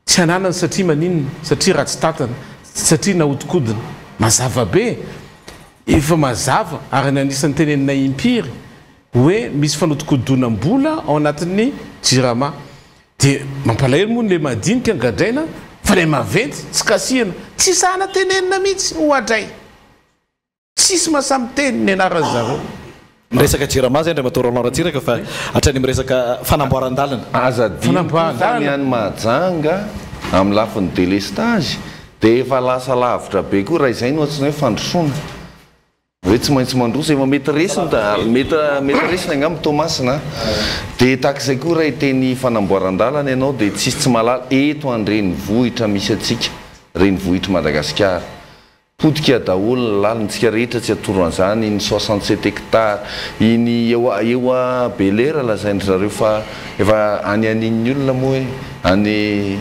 tsy ananany satria maninona satria ratsy tatana satria nahodikodina mazava be efa mazava ary ny anisan'ny tenenina impiry hoe misy fanodikodonam-bola ao anatin'ny jirama dia mampalahelo moa le madinika ngadraina fa le maventy tsy kasihana tsy sana tenenina mihitsy hoadray tsisy masamy teny ny anarany zareo miresaka jirama zay ndray matoralaoratsiraka fa hatrany miresaka fanamboaran-dalana azadiny any majanga amin'ny lafiny délestage dia efa lasa lavitra be koa raha izay no atsiny hoe fandrosoana hoe tsy maintsy mandroso efa mety resina angamy Tomasina dia takizay koa raha iteny fanamboaran-dalana ianao dia tsisy tsy malala eto andrenivohitra misy atsika renivohitra Madagasikara podika daholo lalintsika rehetra tsy atoro an'izany iny 67 hectare iny eo a belera lazaindry zareo fa efa any anin'ny olona moa hoe any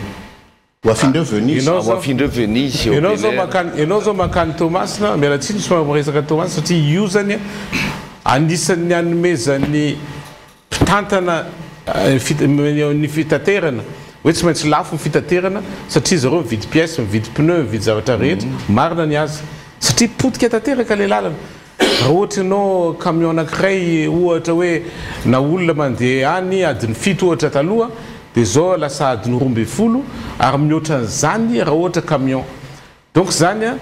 hoafindreo Venise ianao zao makany Tomasina mialatsiny sy miresaka Tomasina satria io zany anisan'ny anomezany mpitantana ny fitaterana hoe tsy maintsy lafo ny fitaterana satria zareo mividy pièce mividy pneu mividy zavatra rehetra marina ny azy satria potika tanteraka le lalana raha ohatra ianao camion anankiray ohatra hoe na olona mandeha any adiny 7 ohatra taloha dia zao lasa adiny 12 ary mihoatra an'izany raha ohatra camion donc zany a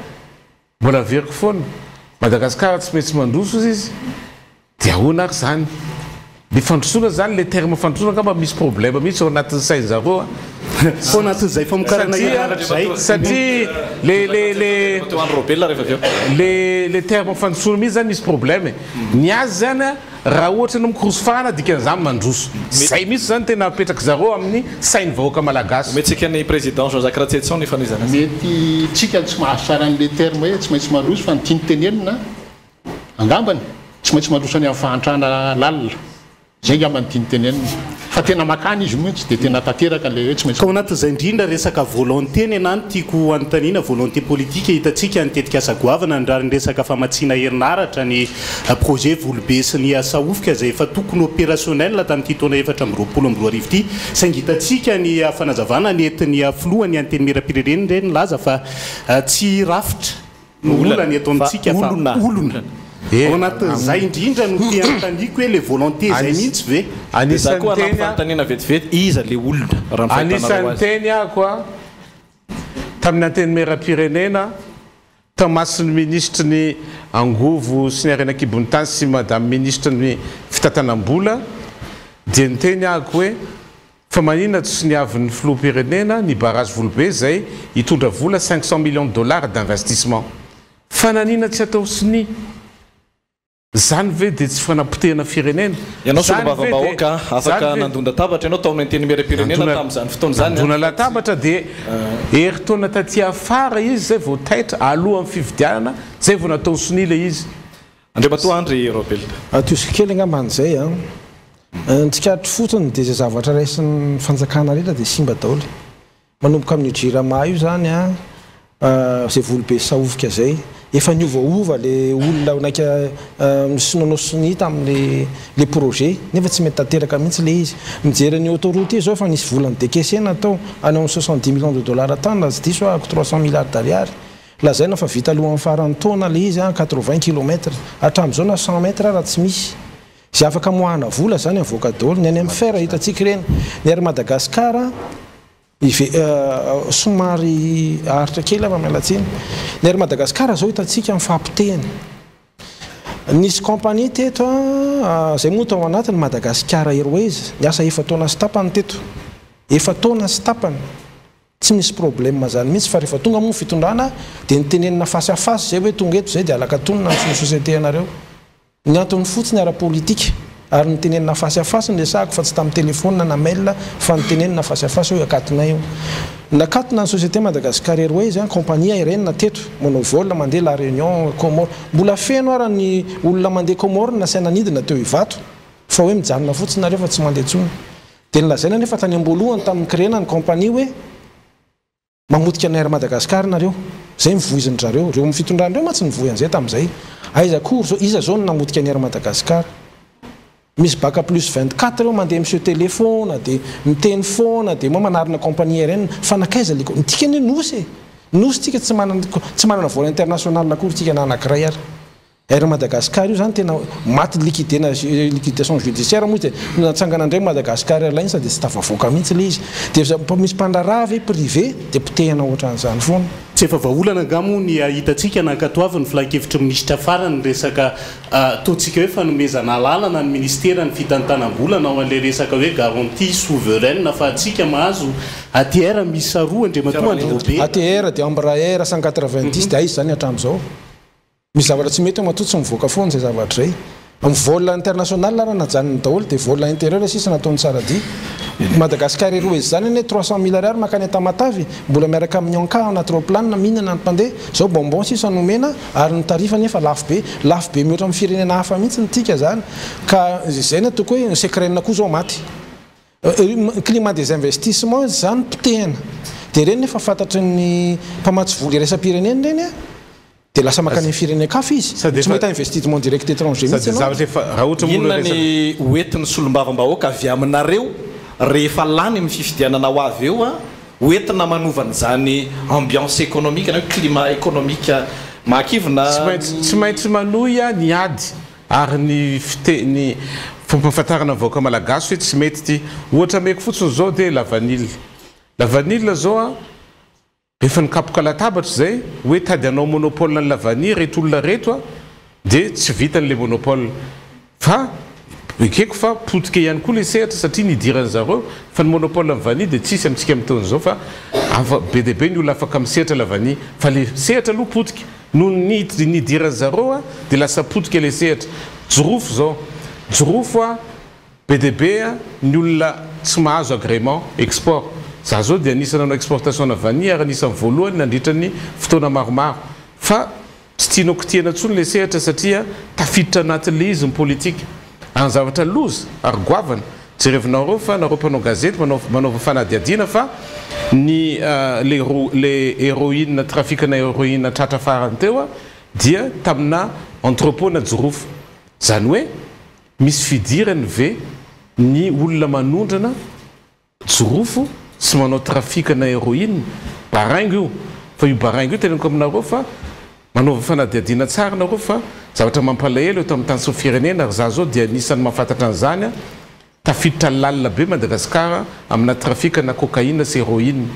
mbola veriko foana Madagasikara tsy maintsy mandroso izy dia ahoana ary zany le fandrosoana zany le terme fandrosoana kamba misy problème mihitsy ao anatin'ny sainy zareo fo anatin'izay famokarana ianaratra zay satria le terme fandrosoana mihitsy zany misy problème ny azy zany raha ohatra no mikorosofana dikan'izany mandroso zay mihitsy zany tena apetraka zareo amin'ny sainy vahoaka malagasy metsika ny président Jean-Jacques Ratsetson ny fanizana mety tsika tsy mahazo le terme hoe tsy maintsy mandroso fa ny tianytenenina angambany tsy maintsy mandroso any amin'ny fahantrana lalina zay ngamba ny tianytenenina fa tena makany izy mihitsy dia tena tanteraka le hoe tsy maintsy ka ao anatin'izay indrindra resaka volonté ny anany tiako anontaniana volonté politique hitantsika nitetika asagoavana ndrary ny resaka famatsiana herinaratra ny projet volobe sy ny asaofika zay efa tokony opérationnel tamin'ity taona 2022 ity saingy hitantsika ny fanazavana ny entin'ny filohany anteny mirapireneny ireny laza fa tsy rafitra olona ny ataontsika fa olona ao anatin'izay indrindra no tiantaniko hoe le volonté zay mihitsy ve anisan'ny vetivety iza le olona anisan'ny teny ako a tamin'ny anteny mera-pirenena tamasiny ministre ny angovo sy ny arenakibony tany sy madame ministre ny fitantanam-bola dia ny teny ako hoe fa manina tsy ny avin'ny filoham-pirenena ny barrage volobe zay hitondra vola 500 millions $ d'investissement fa nanina tsy atao siny zany ve dia tsy fanapotehana firenena ianao solombavam-bahoaka afaka nandonda tabatra ianao tao amin'ny anteny mera-pirenena tamin'izany fotoana zany nandona latabatra dia heritaona taty afara izy zay vao taitra alohan'ny fividianana zay vao natao sony le izy andriamatoa andry Robel atiosika kely angamban'izay a nitsikatry fotsiny dia zay zavatra raisin'ny fanjakana rehetra dia simba daholo manomboka amin'ny jirama io zany a zay volobe saofika zay efa niovaova le olona onaika sinonao sony tamin'le projet nefa tsy mety tanteraka mihitsy le izy mijery ny autoroute io zao fa nisy volany dekesena atao any amin'ny 70 millions de dollars tany la diso ako 300 milliards d'ariary lazaina fa vita alohan'ny farany taona le izy 80 km hatramin'izao na 100 mètres raha tsy misy zay afaka moahana vola zany avoaka daholo ny any amin'ny fer hitantsika ireny ny ary Madagasikara somary aritra kely fa mialatsiny ny ary Madagasikara zao hitantsika mifampiteny nisy compagnie teto zay moa tao anatiny Madagasikara Airways niasa efa taona sy tapany teto efa taona sy tapany tsy misy problème zany mihitsy fa rehefa tonga moa fitondrana dia nitenenina fasy zay hoe tonga eto zay dia alaka tonina ny société anareo ny antony fotsiny ara-politika ary nitenenina fasy ny resahako fa tsy tamin'ny téléphone na mail fa nitenenina fasy hoe akatonay io nakatona ny société Madagascar Airways compagnie aérienne teto manao vol mandeha la Réunion Comore mbola feno ara ny olona mandeha Comore nasaina nidina teo ivato fa hoe mijanona fotsiny nareo fa tsy mandeha tsony dia nilazaina nefa tany amboalohany tamin'ny créena ny compagnie hoe mamotika ny Air Madagascar nareo zay mivoiziny zareo reo mifitondrandreo ma tsy nivoy an'izay tamin'izay aiza kory iza zao no namotika ny Air Madagascar misy baka plus 24 reo mandeha monsieur téléphone dia miteny foana dia moa manarina compagnie aérienne fa nakaiza liko nitika ny nosy tika tsy manana vol international akory tika na anankiray ary Air Madagascar io zany tena maty liquidation judiciaire moa dia natsangana indray Madagascar Airlines dia tsy tafavoaka mihitsy le izy dia misy mpandraraha ve privé dia potehana ohatran'izany foana tsy efa vahaolana angamo ny hitantsika nankatoavy ny filan-kevitra minisitra farany resaka ataontsika hoe fanomezana lalana ny ministera ny fitantanam-bola ao an'ilay resaka hoe garantie souveraine fa atsika mahazo ATR misy roa andrematoa androbe ATR dia Embraer 190 dia izy zany hatramin'izao misy zavatra tsy mety matoa tsy mivoaka foana zay zavatra zay vol international raha najanony daholo dia vol intérieur sisa nataony tsara dia Madagascar Airways zany ane 300 000 ariary makany Tamatavy mbola miaraka amin'ny anka anaty roplanina mihinana ny mpandeha zao bonbon sisa nomena ary ny tarifa nefa lafo be mihoatra amin'ny firenena hafa mihitsy nytika zany ka zay na toko hoe secret koa zao maty climat des investissements zany potehana dia reny nefa fantatry ny mpamatsy voly resa-pireneny reny dia lasa makany firenekafa izy tsy mety investissement direct étranger mihitsy inona ny oentiny solombavambahoaka avy aminareo rehefa lany amin'ny fifidianana ho avy eo oentina manovana izany ambiance économique na climat économique makivina tsy maintsy manoya ny ady ary ny fampafantarana vahoaka malagasy hoe tsy mety ty ohatra meko fotsiny zao dia la vanille zao rehefa nikapoka latabatra zay hoe tady anao monopole ny lavani reto olona reto dia tsy vitan'le monopole fa ekeko fa potika ihany koa le sehatra satria nidirany zareo fa ny monopole ny vani dia tsisy amintsika amin'taon'izao fa be dia be ny olona afaka misehatra lavani fa le sehatra aloha potika no nidirany zareo dia lasa potika le sehatra jirofo be dia be ny olona tsy mahazo agrément export za zao dia anisana anao exportation na vani ary anisany voalohany nandritra ny fotoana maromaro fa tsy tianao kitiana ntsony le sehatra satria tafiditra anatin'le izy ny politika any zavatra loza ary goavana jerevinao reo fa nareo mpanao gazety manaova fanadiadiana fa ny le héroïne trafikana héroïne tratra farany teo dia tamina entrepôt na jirofo zany hoe misy fidirany ve ny olona manondrana jirofo sy manao trafikana héroïne baraingo io fa io baraingo io teneniko aminareo fa manaova fanadiadiana tsara nareo fa zavatra mampalahelo eto amin'ny tany sy firenena ary za zao dia anisan'ny mahafantatra an'izany tafiditra lalina be Madagasikara amina trafikana cocaïne sy héroïne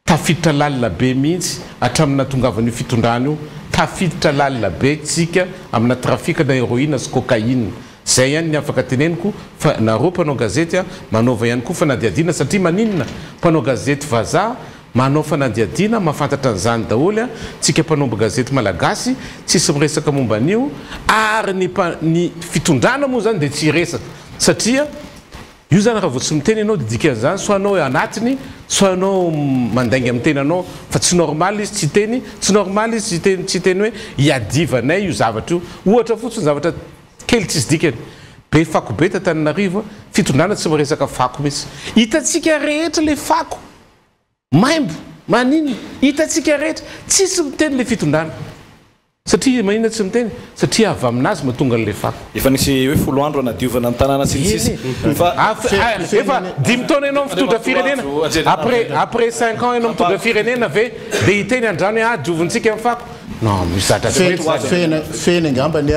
tafiditra lalina be mihitsy hatramina tongavan'io fitondrana io tafiditra lalina be tsika amina trafikana héroïne sy cocaïne zay ihany ny afaka teneniko fa nareo mpanao gazety manaova ihany koa fanadiadiana satria maninona mpanao gazety vazaha manao fanadiadiana mahafantatra an'izany daholo tsika mpanombo gazety malagasy tsisy miresaka momba an'io ary ny fitondrana moa zany dia tsy resaka satria io zany raha vao tsy miteny ianao dia dikan'izany so anao anatiny so anao mandainga amin'ny teny anao fa tsy normal izy tsy teny tsy normal izy tsy teny hoe hiadivanay io zavatra io ohatra fotsiny zavatra kely tsisy dikany be fako be tantananarivo fitondrana tsy miresaka fako mihitsy hitatsika rehetra le fako maimbo manino hitatsika rehetra tsisy miteny le fitondrana satria manina tsy miteny satria avy aminazy mahatonga n'le fako efa nisy hoe folo andro anadiovana ny tanàna sisy efa 10 taona ianao mitondra firenena après 5 ans ianao mitondra firenena ve dia hiteny andrano hoe diovantsika amin'ny fako non misatra fena angambany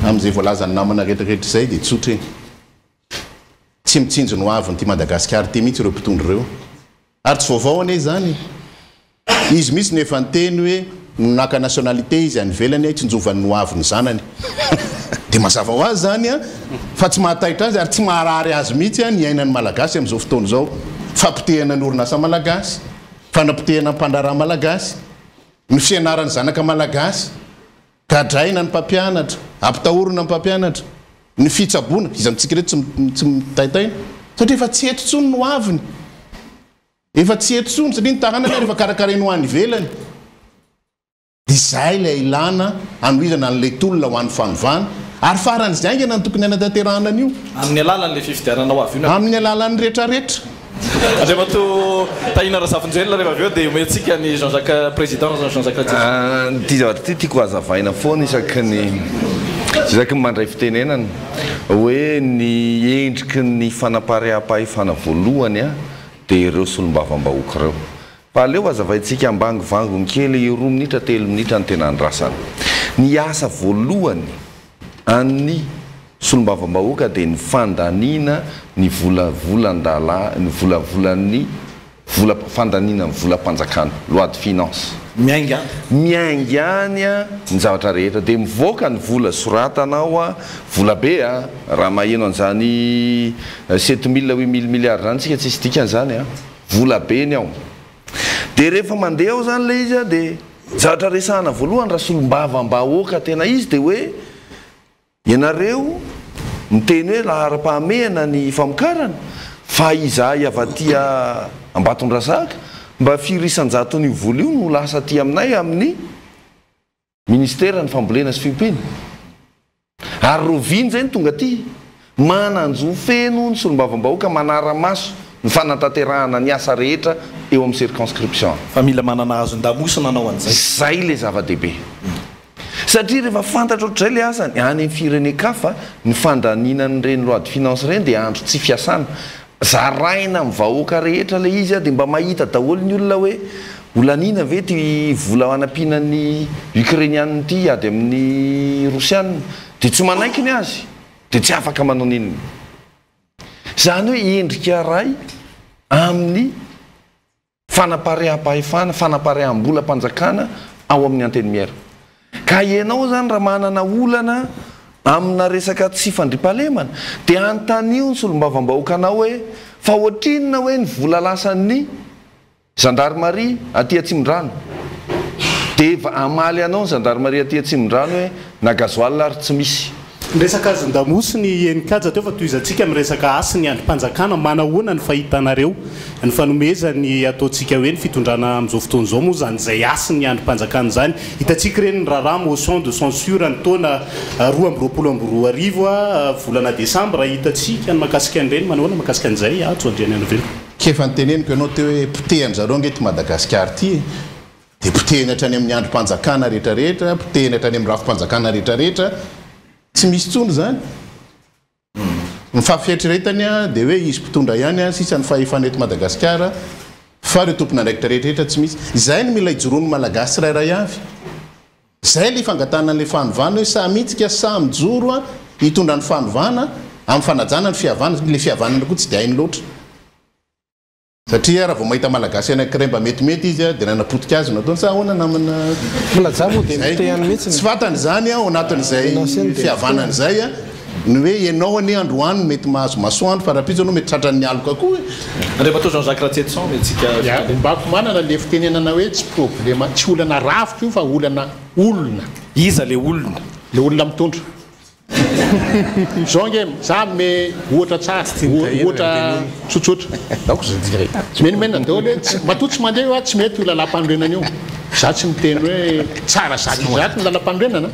amin'izay voalazany namana rehetrarehetra zay dia tsotra tsy mitsinjo no avy nyty Madagasikara ty mihitsy ireo mpitondro ireo ary tsy vaovao ane zany izy misy nefa nyteny hoe naka nationalité izy any velany tsinjovany no avy ny zanany dia mazava ho azy zany fa tsy mahataitra azy ary tsy maharary azy mihitsy ny ainany malagasy amin'izao fotoana izao fampitehana ny orinasa malagasy fanampitehana mpandraraha malagasy ny fianarany zanaka malagasy gadraina ny mpampianatra ampitahorina ny mpampianatra ny fitsaboana izy mitsika reto tsy mitaitaina satria efa tsy eto tsony no aviny efa tsy eto tsony satria ny tahanana rehefa karakarainy ho any ivelany dia izay ilay ilana anohizana an'ilay tolona ho an'ny fanovana ary faran'izay angena ny tokony anatanterahana an'io amin'ny alalan'ilay fifidianana ho avy io amin'ny alalan'ny rehetrarehetra andriamato tahina rasafinjelona rehefa avy eo dia omentsika ny Jean-Jacques président Jean-Jacques ty zavatra ty tiako hazavaina foana isaky ny mandray fitenenana hoe ny endriky ny fanapaream-pahefana voalohany a dia ireo solombavam-bahoaka ireo fa aleo hazavaintsika ambangivangony kely 2 minitra 3 minitra ny tena andrasana ny asa voalohany an'ny solombavam-bahoaka dia ny fandaniana ny volavolan'ny fandaniana ny volam-panjakana loi de finance miaingy any a ny zavatra rehetra dia mivoaka ny vola soratanao a vola be a raha maheno an'izany 7000 8000 milliards zany tsika tsisy dikany zany a vola be ny ao dia rehefa mandeha ao zany le izy a dia zavatra resahana voalohany raha solombavam-bahoaka tena izy dia hoe ianareo miteny hoe lahara-pahamehana ny famokarana fa izahay avatia ambatondrasaka mba firisan-jaton'io vola io no lasa ty aminay amin'ny ministera ny fambolena sy fiompiana ary roviny zay ny tonga ty mananjo feno ny solombavam-bahoaka manara-maso ny fanatanterahana ny asa rehetra eo amin'ny circonscription fa mila manana azon-damosina anao an'izay zay le zava-dehibe satria rehefa fantatra ohatr'izay le asany any amin'ny firenen-kafa ny fandaninany reny loi de finance reny dia andro tsy fiasana zaraina amin'ny vahoaka rehetra le izy a dia mba mahita daholo ny olona hoe olanina ve ty vola anampianany ukrainianiny ty ady amin'ny rosianina dia tsy manaiky ny azy dia tsy afaka manao nininy zany hoe endrika ray amin'ny fanapaream-pahefana fanapaream-bolam-panjakana ao amin'ny anteny-miera ka ianao zany raha manana olana amina resaka tsy fandripahalemana dia antanio ny solombavam-bahoaka anao hoe fa ohatrinona hoe ny vola lasan'ny gendarmerie aty Atsimon-drano dia amaly anao ny gendarmerie aty Atsimon-drano hoe na gazoal ary tsy misy resaka azon-damosy ny enikaja teo fa toizantsika amin'ny resaka asy ny androm-panjakana manahoana ny fahitanareo ny fanomezany ataontsika hoe ny fitondrana amin'izao fotoan'izao moa zany izay asy ny androm-panjakana zany hitantsika reny ny raharaha motion de censure ny taona 2022 a volana desambra hitantsika ny mahakasika an'ireny manahoana mahakasika an'izay atso andriany anavelo kefa nyteneniko ianao teo hoe potehany zareo angety Madagasikara ty dia potehany hatrany amin'ny androm-panjakana rehetrarehetra potehany hatrany amin'ny rafim-panjakana rehetrarehetra tsy misy tsony zany ny fafieritreretany a dia hoe izy mpitondra ihany a sisa ny fahefana eto Madagasikara fa reo tompona andraikitra rehetrarehetra tsy misy izay no mila hijoroany malagasy tsirairay avy izay le fangatana an'ilay fanovana hoe sa mihitsika sa mijoro a hitondra ny fanovana amin'ny fanajana ny fihavana le fihavanana koa tsy dia hainy loatra satria raha vao mahita malagasy anankiray mba metimety izy a dia nanapotika azy no ataony sa ahoana namana tsy fatany zany a ao anatin'izay fihavanana izay a ny hoe ianao ane androany mety mahazo masoandro fa rahapizy anao mety tratran'ny aloka koa andriamato Jean-Jacques Ratsetson metsika mbako manana le fitenenana hoe tsy problema tsy olana rafitra io fa olana olona iza le olona mitondra zonge za me ohatra tsara ohatra tsotsotra menimena daholo hoe matoa tsy mandeha io a tsy mety io lalam-pandrenana io za tsy miteny hoe tsara zaty ny lalam-pandrenana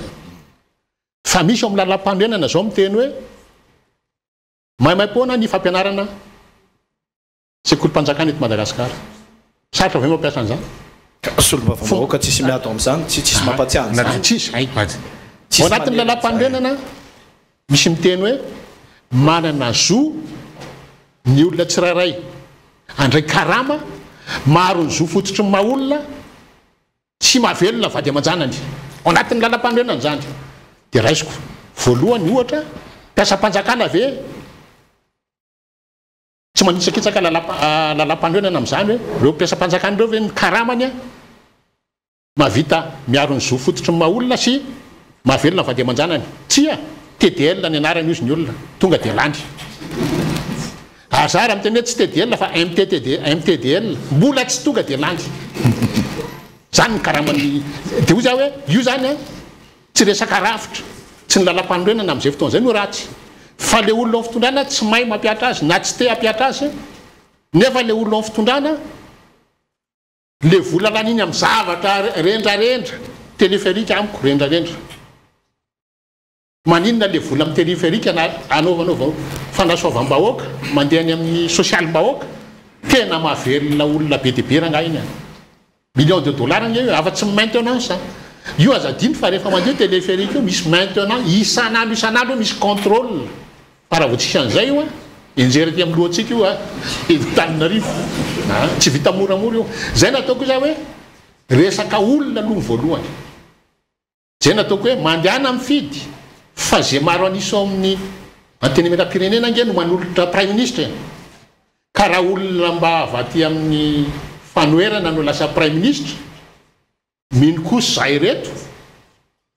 fa misy eo amin'ny lalam-pandrenana zao miteny hoe maimaimpona ny fampianarana sekolim-panjakana eto Madagasikara sarotra ve mampiasa an'izany solombavam-bahoaka tsisy miato amin'izany tsisy mampatsiahana tsisy ao anatin'ny lalam-pandrenana misy miteny hoe manana zo ny olona tsirairay andray karama maro ny zo fototry ny maolona tsy mahavelona vady aman-janany ao anatin'ny lalam-pandrenana zany dia raisiko voalohany ohatra mpiasam-panjakana ve tsy manisakitsaka lalam-pandrenana amin'izany hoe reo mpiasam-panjakana reo ve ny karamany a mavita miaro ny zo fototry ny maolona sy mahavelona vady aman-janany tsia TDL ny anarany izy ny olona tonga dia landy azara miteny hoe tsy TDL fa MTDL mbola tsy tonga dia landy zany ny karamany dia hoy za hoe io zany a tsy resaka rafitra tsy ny lalam-pandrenana amin'izay fotoana izay no ratsy fa le olona fitondrana tsy mahay mampiatra azy na tsy te hampiatra azy nefa le olona fitondrana le vola lany iny amin'ny zavatra rendrarendra téléphérique amiko rendrarendra maninona le vola amin'ny téléphérique anaovanao fanasoavam-bahoaka mandehany amin'ny social-bahoaka tena mahavelona olona be dia be raha iny million de dollars io afa-tsy maintenance io azadiny fa rehefa mandeha téléphérique io misy maintenance isan'andro misy contrôle fa raha vao tsisy an'izay io enjery aty amin'ny lohantsika io taninarivo tsy vita moramora io zay nataoko io za hoe resaka olona aloha voalohany zay nataoko hoe mandehana amin'ny fidy fa zay maro aniso amin'ny antenimera-pirenena nge no manolotra prime ministre ka raha olona mba avaty amin'ny fanoerana no lasa prime ministre mino kosa zahay reto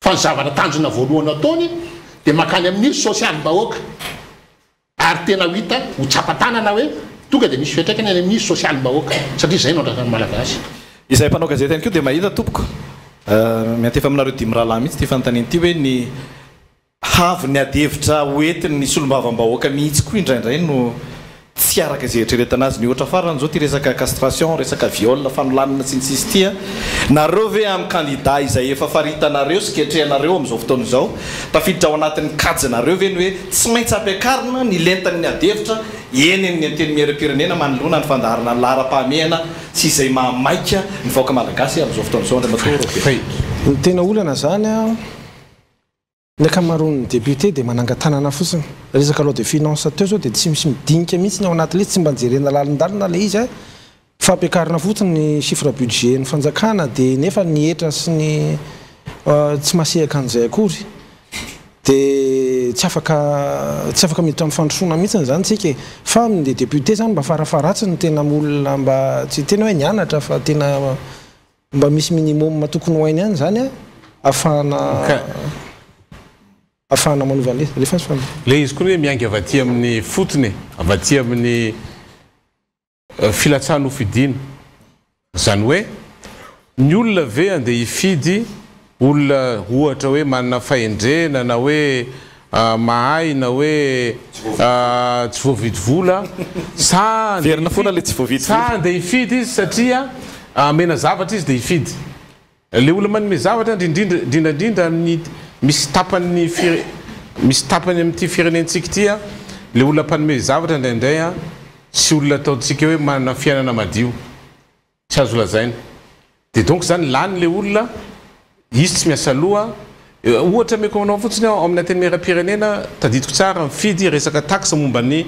fa ny zavatra tanjona voalohany ataony dia makany amin'ny social-bahoaka ary tena ho hita ho tsapatanana hoe tonga dia misy fiatraikany any amin'ny social-bahoaka satria zay no andrasany malagasy izay mpanao gazety ihany koa dia mahita tompoko miantefa aminareo dimy rahalahy mihitsy ty fanontaniana ity hoe ny havy ny adevitra hoentiny ny solombavam-bahoaka mihitsy koa indraindray no tsy araka izay eritreretana azy ny ohatra farany zao ty resaka castration resaka viol fanolanina sy ny sisy tia nareo ve amin'ny candidat izay efa faritanareo sy ketrehanareo amin'izao fotoana izao tafiditra ao anatin'ny kajinareo ve ny hoe tsy maintsy ampiakarina ny lentany ny adevitra eniny anteny miera-pirenena manoloana ny fandaharana ny lahara-pahamehana sy izay mahamaika ny vahoaka malagasy amin'izao fotoana izao andrimatoro ny tena olana zany a ny akamaroan'ny député dia manangatanana fotsiny resaka loi de finance teo zao dia tsy misy midinika mihitsy ny ao anaty le tsy mba njerena lalindalina le izy fampiakarina fotsiny ny chiffre budget ny fanjakana dia nefa nietra sy ny tsy masehaka an'izay akory dia tsy afaka miditra amin'ny fandrosoana mihitsiny zany tsika fa amin'le député zany mba farafaratsy ny tena olona mba tsy tena hoe nianatra fa tena mba misy minimum tokony hoainy ihany zany afahana manova le izy koa hoe miangy avy aty amin'ny fotony avy aty amin'ny filatsahana ho fidiana zany hoe ny olona ve andeha hifidy olona ohatra hoe manana fahendrena na hoe mahay na hoe tsy voavidy vola sa verina foana le tsy voavidy sa andeha hifidy izy satria mena zavatra izy dia hifidy le olona manome zavatra indrindrandrindra ny misy tapany amin'ity firenentsika ity le olona mpanome zavatra indraindray sy olona ataontsika hoe manana fiainana madio tsy azo lazaina dia donc zany lany le olona izy tsy miasa loha ohatra meko manao fotsiny ao amin'ny anteny miera-pirenena tadidiko tsara mifidy resaka taxe momba ny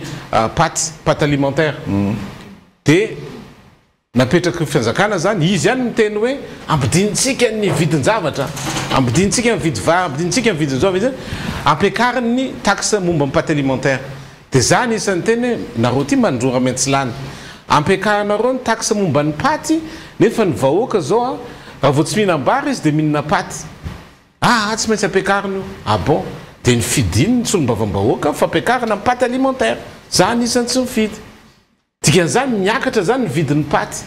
pate alimentaire dia napetraka fianjakana zany izy ihany miteny hoe ampidinitsika ny vidin-javatra ampidinitsika mividy vary ampidinitsika mividy zao izy ampiakariny ny taxe momba ny pate alimentaire dia zany isan'ny teny hoe nareo ty mandrora mentsilany ampiakaranareo ny taxe momba ny paty nefa ny vahoaka zao raha vao tsy mihinam-bary izy dia mihinana paty tsy maintsy ampiakarina io bon dia ny fidiny ny solombavam-bahoaka fa ampiakarina ny pate alimentaire zany isan'ny tsy mifidy dikan'izany miakatra zany ny vidin'ny paty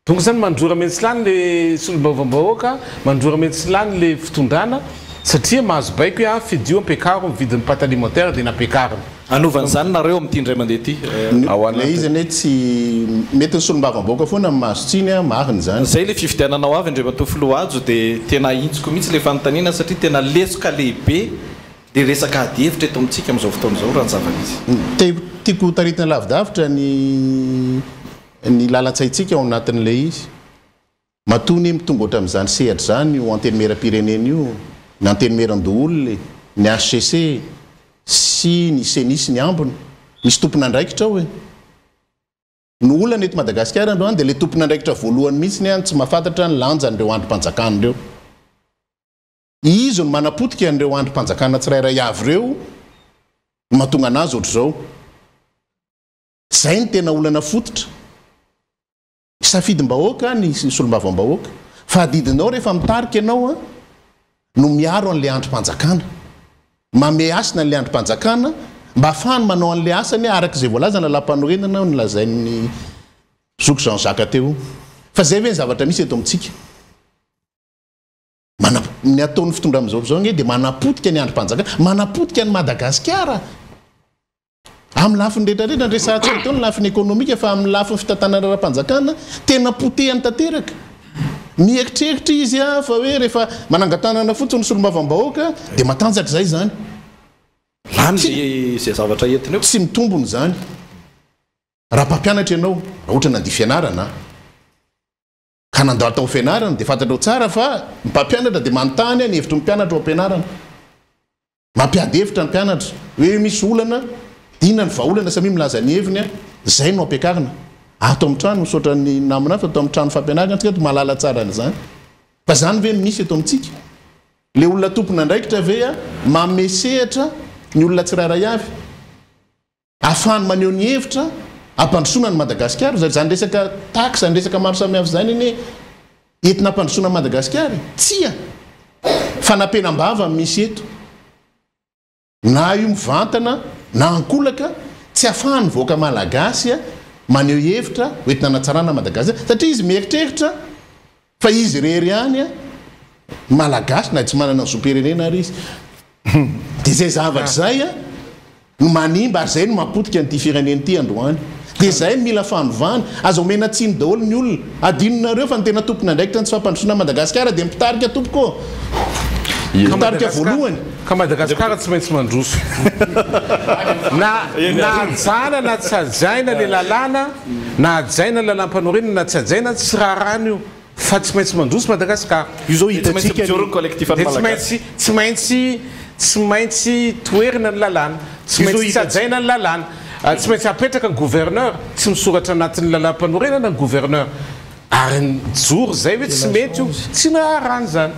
donc zany mandrora mentsilany le solombavam-bahoaka mandrora mentsilany le fitondrana satria mahazo baiko hoe fidio ampiakaro ny vidin'ny pate alimentaire dia nampiakarina anovan'izany nareo amin'ity indray mandeha ty le izy ane tsy mety ny solombavam-bahoaka foana mahazo tsiny mariny zany zay le fividiananao avy indray matofiloajo dia tena intsiko mihitsy le fanontaniana satria tena lesoka lehibe dia resaka adevitra eto amintsika amin'izao fotoana izao raha ny zavanizy tiako taritana lavidavitra ny lalan-tsaintsika ao anatin'le izy matony mitonga ohatra amin'izany sehatra zany io anteny mera-pirenena io ny anteny meran-doolona ny HCC sy ny senisy ny ambony misy tompon'andraikitra hoe ny olana eto Madagasikara andro any dia le tompon'andraikitra voalohany mihitsy ny any tsy mahafantatra ny lanjan'ireo androm-panjakana ireo izy no manapotika an'ireo androm-panjakana tsirairay avy ireo mahatonga anazy ohatr'izao zay ny tena olana fototra safidim-bahoaka ny solombavam-bahoaka fa adidinao rehefa mitarika ianao no miaro an'le androm-panjakana mame asina an'le androm-panjakana mba ahafahany manao an'le asany araka izay voalazana lam-panorenana nolazain'ny zoko Jean-Jacques teo fa zay ve ny zavatra misy eto amintsika ny ataon'ny fitondra amin'izao zao nge dia manapotika ny androm-panjakana manapotika ny Madagasikara amin'ny lafiny rehetrarehetra resahantsika teo ny lafiny ekonomika fa amin'ny lafiny fitantanana ra-panjakana tena potehany tanteraka mieritreritra izy a fa hoe rehefa manangatanana fotsiny solombavam-bahoaka dia matanjaka izay zany zay zavatra entiny eo tsy mitombony zany raha mpampianatra ianao raha ohatra nandia fianarana ka nandao atao fianarana dia fantatrao tsara fa mpampianatra dia manontany ny hevitry mpianatra ao ampianarana mampiady hevitra ny mpianatra hoe misy olana inona ny vaolana samy milaza ny heviny a zay no ampiakarina ato amin'ny trano misaotra ny namina fa atao amin'ny trano fampianarana antsika mahalala tsara n'izany fa zany ve misy eto amintsika le olona tompona ndraikitra ve a mamesehatra ny olona tsirairay avy ahafahany maneho ny hevitra ampandrosoana ny Madagasikara zany resaka taxe ny resaka maro samihafa zany iny entina ampandrosoana ny Madagasikara tsia fanampenam-bava misy eto na io mivantana na ankolaka tsy ahafahany voaka malagasy maneho hevitra hoentina anatsarana Madagasikara satria izy mieritreritra fa izy rery ihany a malagasy na tsy manana zoam-pirenena ary izy dia zay zavatra zay a no manimba ary zay no mapotika nyity fireneny ity androany dia zay mila fanovana azo omena tsiny daholo ny olona adinonareo fa ny tena tompona ndraikitra ny tsy fampandrosoana Madagasikara dia mitarika tompoko mitarika voalohany ka Madagasikara tsy maintsy mandroso na ajana na tsy ajaina le lalàna na ajaina ny lalam-panorenana na tsy ajaina tsy raha rano io fa tsy maintsy mandroso Madagasikara io zao hitantsika tsy maintsy toerina ny lalàna tsy maintsy tsy ajaina ny lalàna tsy maintsy apetraka ny gouverneur tsy misoratra anatin'ny lalam-panorenana ny gouverneur ary ny joro zay hoe tsy mety io tsy naharany zany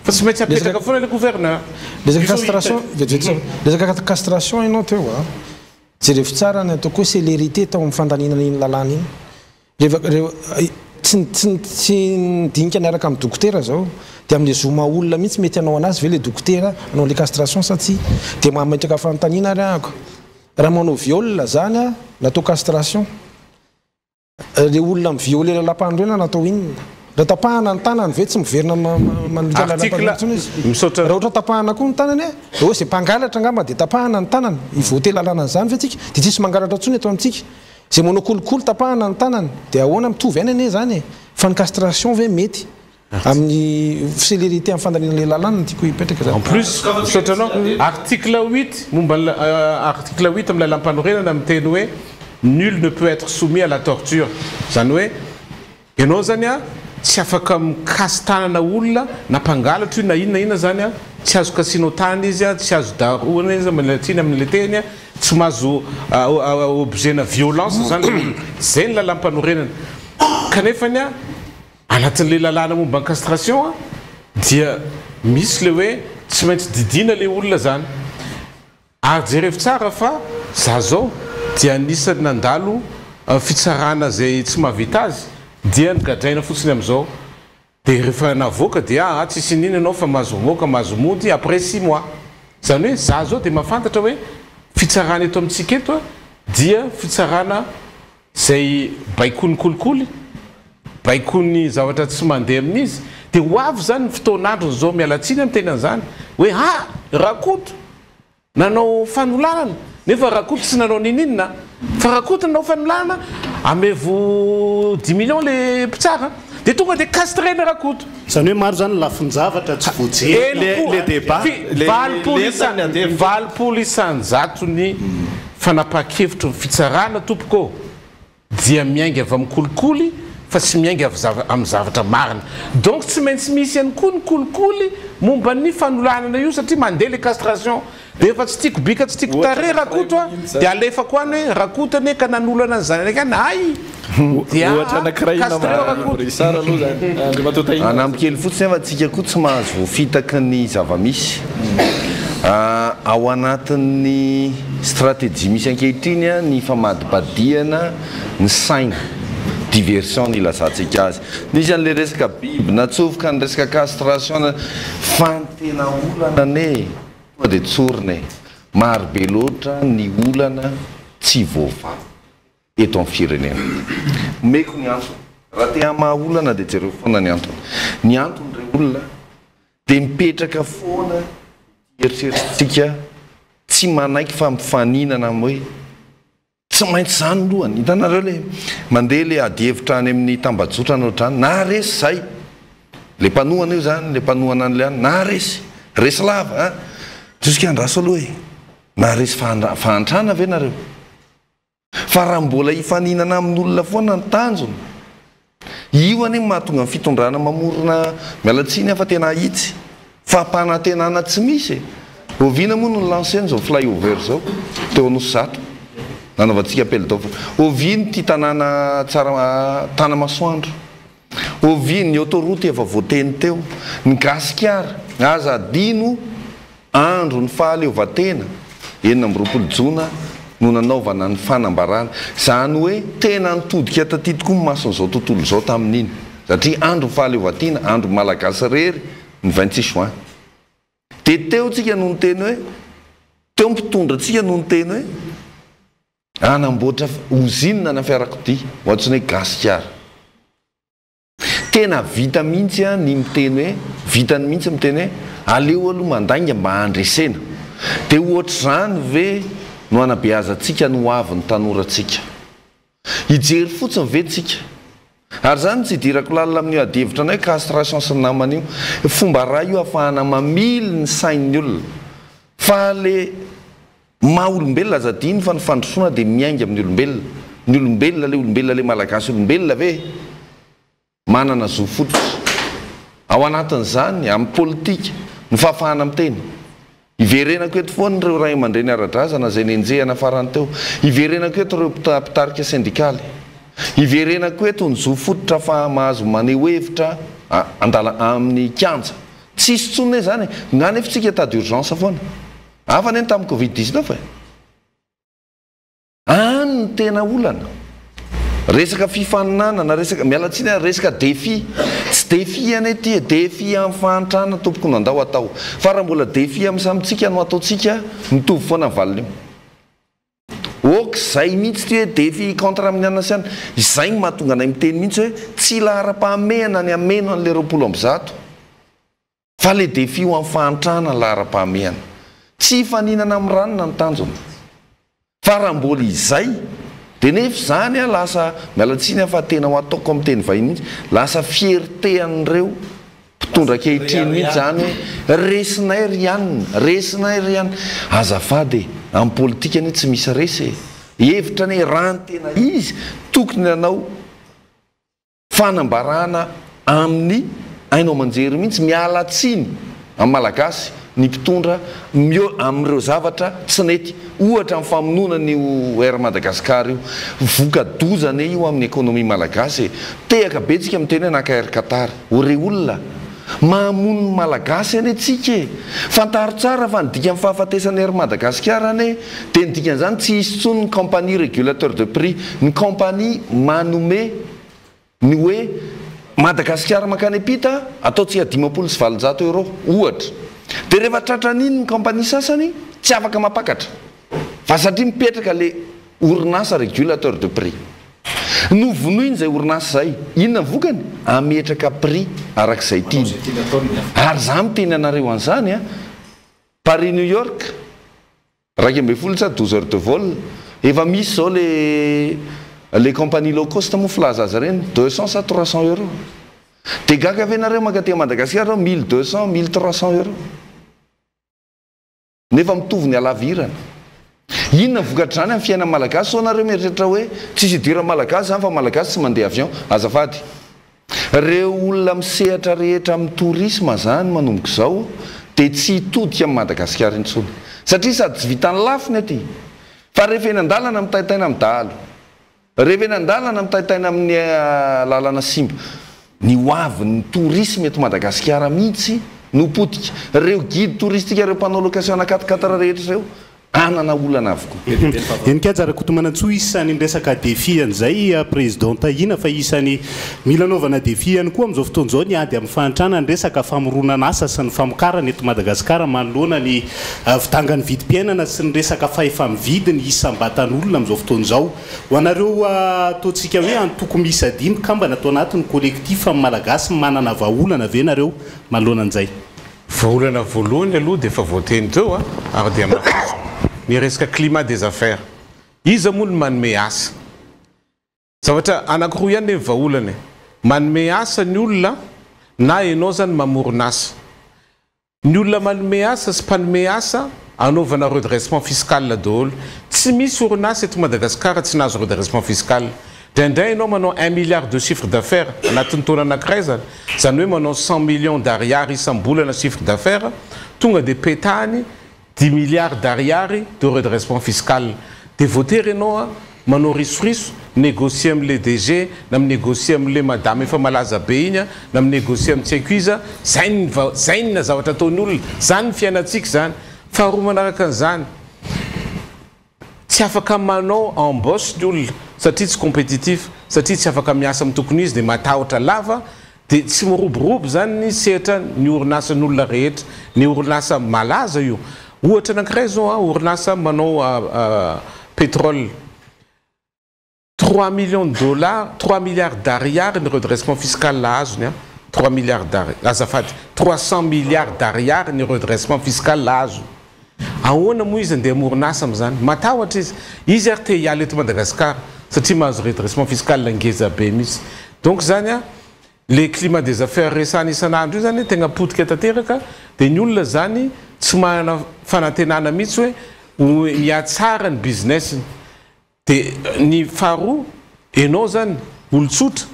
fa tsy maintsy apetraka foana le gouverneur resaka castration ianao teo a jerevy tsara ny ataoko hoe célérité tao amin'ny fandaninana iny lalàna iny tsy ndinika niaraka amin'ny dokotera zao dia amin'le zoma olona mihitsy mety anao anazy ve le dokotera anao le castration satsy dia mametraka fanontaniana ary ahako raha manao viole zany a natao castration le olona miviole lalam-panorenana natao inona raha tapahana ny tanany ve tsy miverina manolotra lalam-panorenana izy raha ohatra tapahana koa ny tanany a hoe zay mpangalatra angamba dia tapahana ny tanany ivote lalàna zany ve tsika dia tsisy mangalatra ntsony eto amintsika zay manao kolokolo tapahana ny tanany dia ahoana mitovy aina ane zany fa ny castration ve mety amin'ny célérité amin'ny fandalinan'le lalàna tiako hipetraka en plus misotranao article 8 momba article 8 amin'ny lalam-panorenana miteny hoe nul ne peut être soumis à la torture zany hoe ianao zany a tsy afaka mikasy tanana olona na mpangalatra io na inona zany a tsy azo kasinao tany izy a tsy azo daroana izy malatsiny amin'le teny a tsy mahazo objet na violence zany zay ny lalam-panorenana kanefany a anatin'le lalàna momba ny castration a dia misy le hoe tsy maintsy didina le olona zany ary jerevy tsara fa za zao dia anisany nandalo fitsarana zay tsy mahavita azy dia nygadraina fotsiny amin'izao dia rehefa navoaka dia tsisy nina ianao fa mahazo voaka mahazo mody après 6 mois zany hoe za zao dia mahafantatra hoe fitsarana eto amintsika eto a dia fitsarana zay baikony kolikoly baikony zavatra tsy mandeha amin'izy dia ho avy zany ny fotoan'andro zao mialatsiny amin'ny tenan'izany hoe rakoto nanao fanolanana nefa rakoto tsy nanao nininina fa rakoto nanao fanolanana amevo 10 millions le mpitsara dia tonga dia castrena rakoto zany hoe maro zany lafinjavatra tsy voajery le débat valopolo isanjato ny fanapa-kevitro ny fitsarana tompoko dia miainga avy amin'ny kolikoly fa tsy miainga amin'ny zavatra marina donc tsy maintsy misy ihany koa ny kolikoly momba ny fanolanana io satria mandeha le castration dia efa tsy tiako bika tsy tiako tare rakoto a dia alefako any hoe rakoto ane ka nanolana ny zanany any ay anamikely fotsiny efa tsika koa tsy mahazo voafitaky ny zavamisy ao anatin'ny stratégie misy ankehitriny a ny famadibadiana ny saina diversion ny ilazantsika azy nisy an'le resaka biby natsofoka ny resaka castration fantena olana ne tonga dia tsorina maro be loatra ny olana tsy voava eto amin'ny firenena meko ny antony raha te hamaha olana dia jereo foana ny antony re olona dia mipetraka foana eritrerititsika tsy manaiky fa mifaninana hoe tsy maintsy zany lohany hitanareo le mandeha le adihevitra any amin'ny tambajotra anao trany na resy zay le mpanohana io zany le mpanohana an'le any na resy lava jusqu'à andraso aloha hoe na resy fahantrana ve nareo fa raha mbola hifaninana amin'olona foana ny tanjony io any mahatonga amin'ny fitondrana mamorona mialatsiny afa tena hitsy fa mpanantenana tsy misy oviana moa no lanceny zao flyover zao teo anoso zato nanaovantsika pelledoffre oviny ty tanàna tsara Tanamasoandro oviny ny autoroute efa voateny teo ny gasikara aza adino andro ny fahaleovatena enina amby roapolo jona no nanaovana ny fanambarana zany hoe tena nitodika taty tokoa ny mason'izao tontolo zao tamin'iny satria andro ny fahaleovatena andro malagasy rery ny 26 juin de teo tsika no ny teny hoe teo mpitondra tsika no ny teny hoe anamboatra ozinina na fiarakodia ohatrany hoe gasikara tena vita mihitsy ny miteny hoe vitany mihitsy miteny hoe aleo aloha mandainga mba handresena de ohatra zany ve no anabeazantsika no avy ny tanoratsika hijery fotsiny ve tsika ary zany tsy dirako lalina amin'io adihevitra anao hoe castration sy ny namana io fomba raha io ahafahana mamily ny sain'ny olona fa le maha olombelona azadiny fa ny fandrosoana dia miainga amin'ny olombelona ny olombelona le malagasy olombelona ve manana zo fototra ao anatin'izany amin'ny politika ny fahafahana miteny iverenako eto foana ireo ray aman-dreny ara-drazana zay nenjehana farany teo iverenako eto ireo mpitarika syndikaly iverenako eto ny zo fototra fa mahazo maneho hevitra amin'ny kianja tsisy tsonne zany ngany efa tsika état d'urgence foana afa neny tamin'ny covid-19 any tena olana resaka fifaninanana resaka mialatsiny resaka défi tsy défi any ty défi amin'ny fahantrana tompoko no andao atao fa raha mbola défi amin'ny samitsika no ataotsika mitovy foana valiny io ok zay mihitsy ty hoe défi contre amin'ny anasiana izay ny mahatonga anay miteny mihitsy hoe tsy lahara-pahamehana ny ameno an'le 20 fa le défi ho amin'ny fahantrana lahara-pahamehana tsy faninana amin'ny ranona ny tanjona fa raha mbola izay de nefa zany lasa mialatsiny fa tena ho ataoko amin'ny teny vahiny mihitsy lasa fierté an'ireo mpitondra kehitriny mihitsy zany hoe resinay ry anina azafady amin'ny politika any tsy misy resy hevitra ny rany tena izy tokony anao fanambarana amin'ny ainao manjery mihitsy mialatsiny amin'ny malagasy ny mpitondra amin'ireo zavatra tsy nety ohatra amin'ny famonoana ny air Madagasikara io vokadozana io amin'ny économie malagasy tehaka betsika miteny hoe naka air Qatar ore olona mahamono ny malagasy any atsika fantaro tsara fa nidika amin'ny fahafatesany air Madagasikara ane dia nidikan'izany tsy hisy tsony ny compagnie régulateur de prix ny compagnie manome ny hoe Madagasikara makany apita ataotsika 570 euro ohatra dia rehefa tratran'iny ny compagnie sasany tsy afaka mapakatra fa satria mipetraka le orinasa régulateur de prix novonoiny zay orinasa zay inona vokany ametraka prix arak'izay tiny ary za miteny anareo an'izany Paris New York 12 sa 12 heures de vol efa misy zao le compagnie low cost mo filaza azy reny 200 sa 300 euro dia gaga ave nareo makatea Madagasikara 1200 1300 euro nefa mitovy ny alavirana inona vokatr'izany amin'ny fiainana malagasy so nareo mieritreritra hoe tsisy idira malagasy zany fa malagasy tsy mandeha avion azafady reo olona misehatra rehetra amin'ny tourisme zany manomboka izao dia tsy hitodika amin'ny Madagasikara intsony satria sady tsy vitany lafiny aty fa rehefa eny an-dalana mitahitaina amin'ny dahalo rehefa eny an-dalana mitahitaina amin'ny lalana simba ny hoavin'ny tourisme eto Madagasikara mihitsy no potika reo guide touristique reo mpanao location na 4x4 rehetra reo anana olana avokoa enikajara kotomanantsoa isany resaka défi an'izay présidenta ina fa isany mila anaovana défi any koa amin'izao fotoana izao ny ady amin'ny fahantrana ny resaka famoronana asa sy ny famokarana eto Madagasikara manoloana ny vitangany vidim-piainana sy ny resaka fahefa-mividy ny isam-batan'olona amin'izao fotoana izao ho anareo ataontsika hoe antoko misy adimy kamba natao anatin'ny kolekitifa amin'ny malagasy manana vahaolana ve nareo manoloana an'izay vahaolana voalohany aloha dia efa voateny teo ary dia ny resaka climat des affaires izy moa ny manome asa zavatra anankiroa ihany le vaolana manome asa ny olona na ianao zany mamorona asa ny olona manome asa sy mpanome asa anaovana redressement fiscal daholo tsy misy orinasa eto Madagasikara tsy nahazo redressement fiscal Dindin ianao manao 1 milliard de chiffre d'affaires anatin'ny taona anankiray zany hoe manao 100 millions d'ariary isam-bolana chiffre d'affaires tonga dia petahany 10 milliards d'ariary de redressement fiscal dia voatery ianao manao risoriso négocier am'le DG na négocier am'le madame efa malaza be igny na négocier am tsy haiko iza zay ny zavatra ataony olona zany ny fiainatsika zany faharoa manaraka an'izany tsy afaka manao embauche ny olona satria tsy compétitif satria tsy afaka miasa amin'ny tokony izy dia matahotra lava dia tsy miroborobo zany ny sehatra ny orinasan'olona rehetra ny orinasa malaza io ohatra anankiray zao orinasa manao pétrole 3 millions de dollars 3 milliards d'ariary ny redressement fiscal la azony 3 milliards d'ariary azafady 300 milliards d'ariary ny redressement fiscal la azo ahoana moa izy andeha morinasa am'izany matahotra izy ary te hiala eto Madagasikara satria mahazo redressement fiscal ngeza be mihitsy donc zany le climat des affaires resany isan'andro io zany tegna potika tanteraka dia ny olona zany tsy manana fanantenana mihitsy hoe mihatsara ny business dia ny faharoa ianao zany olotsotra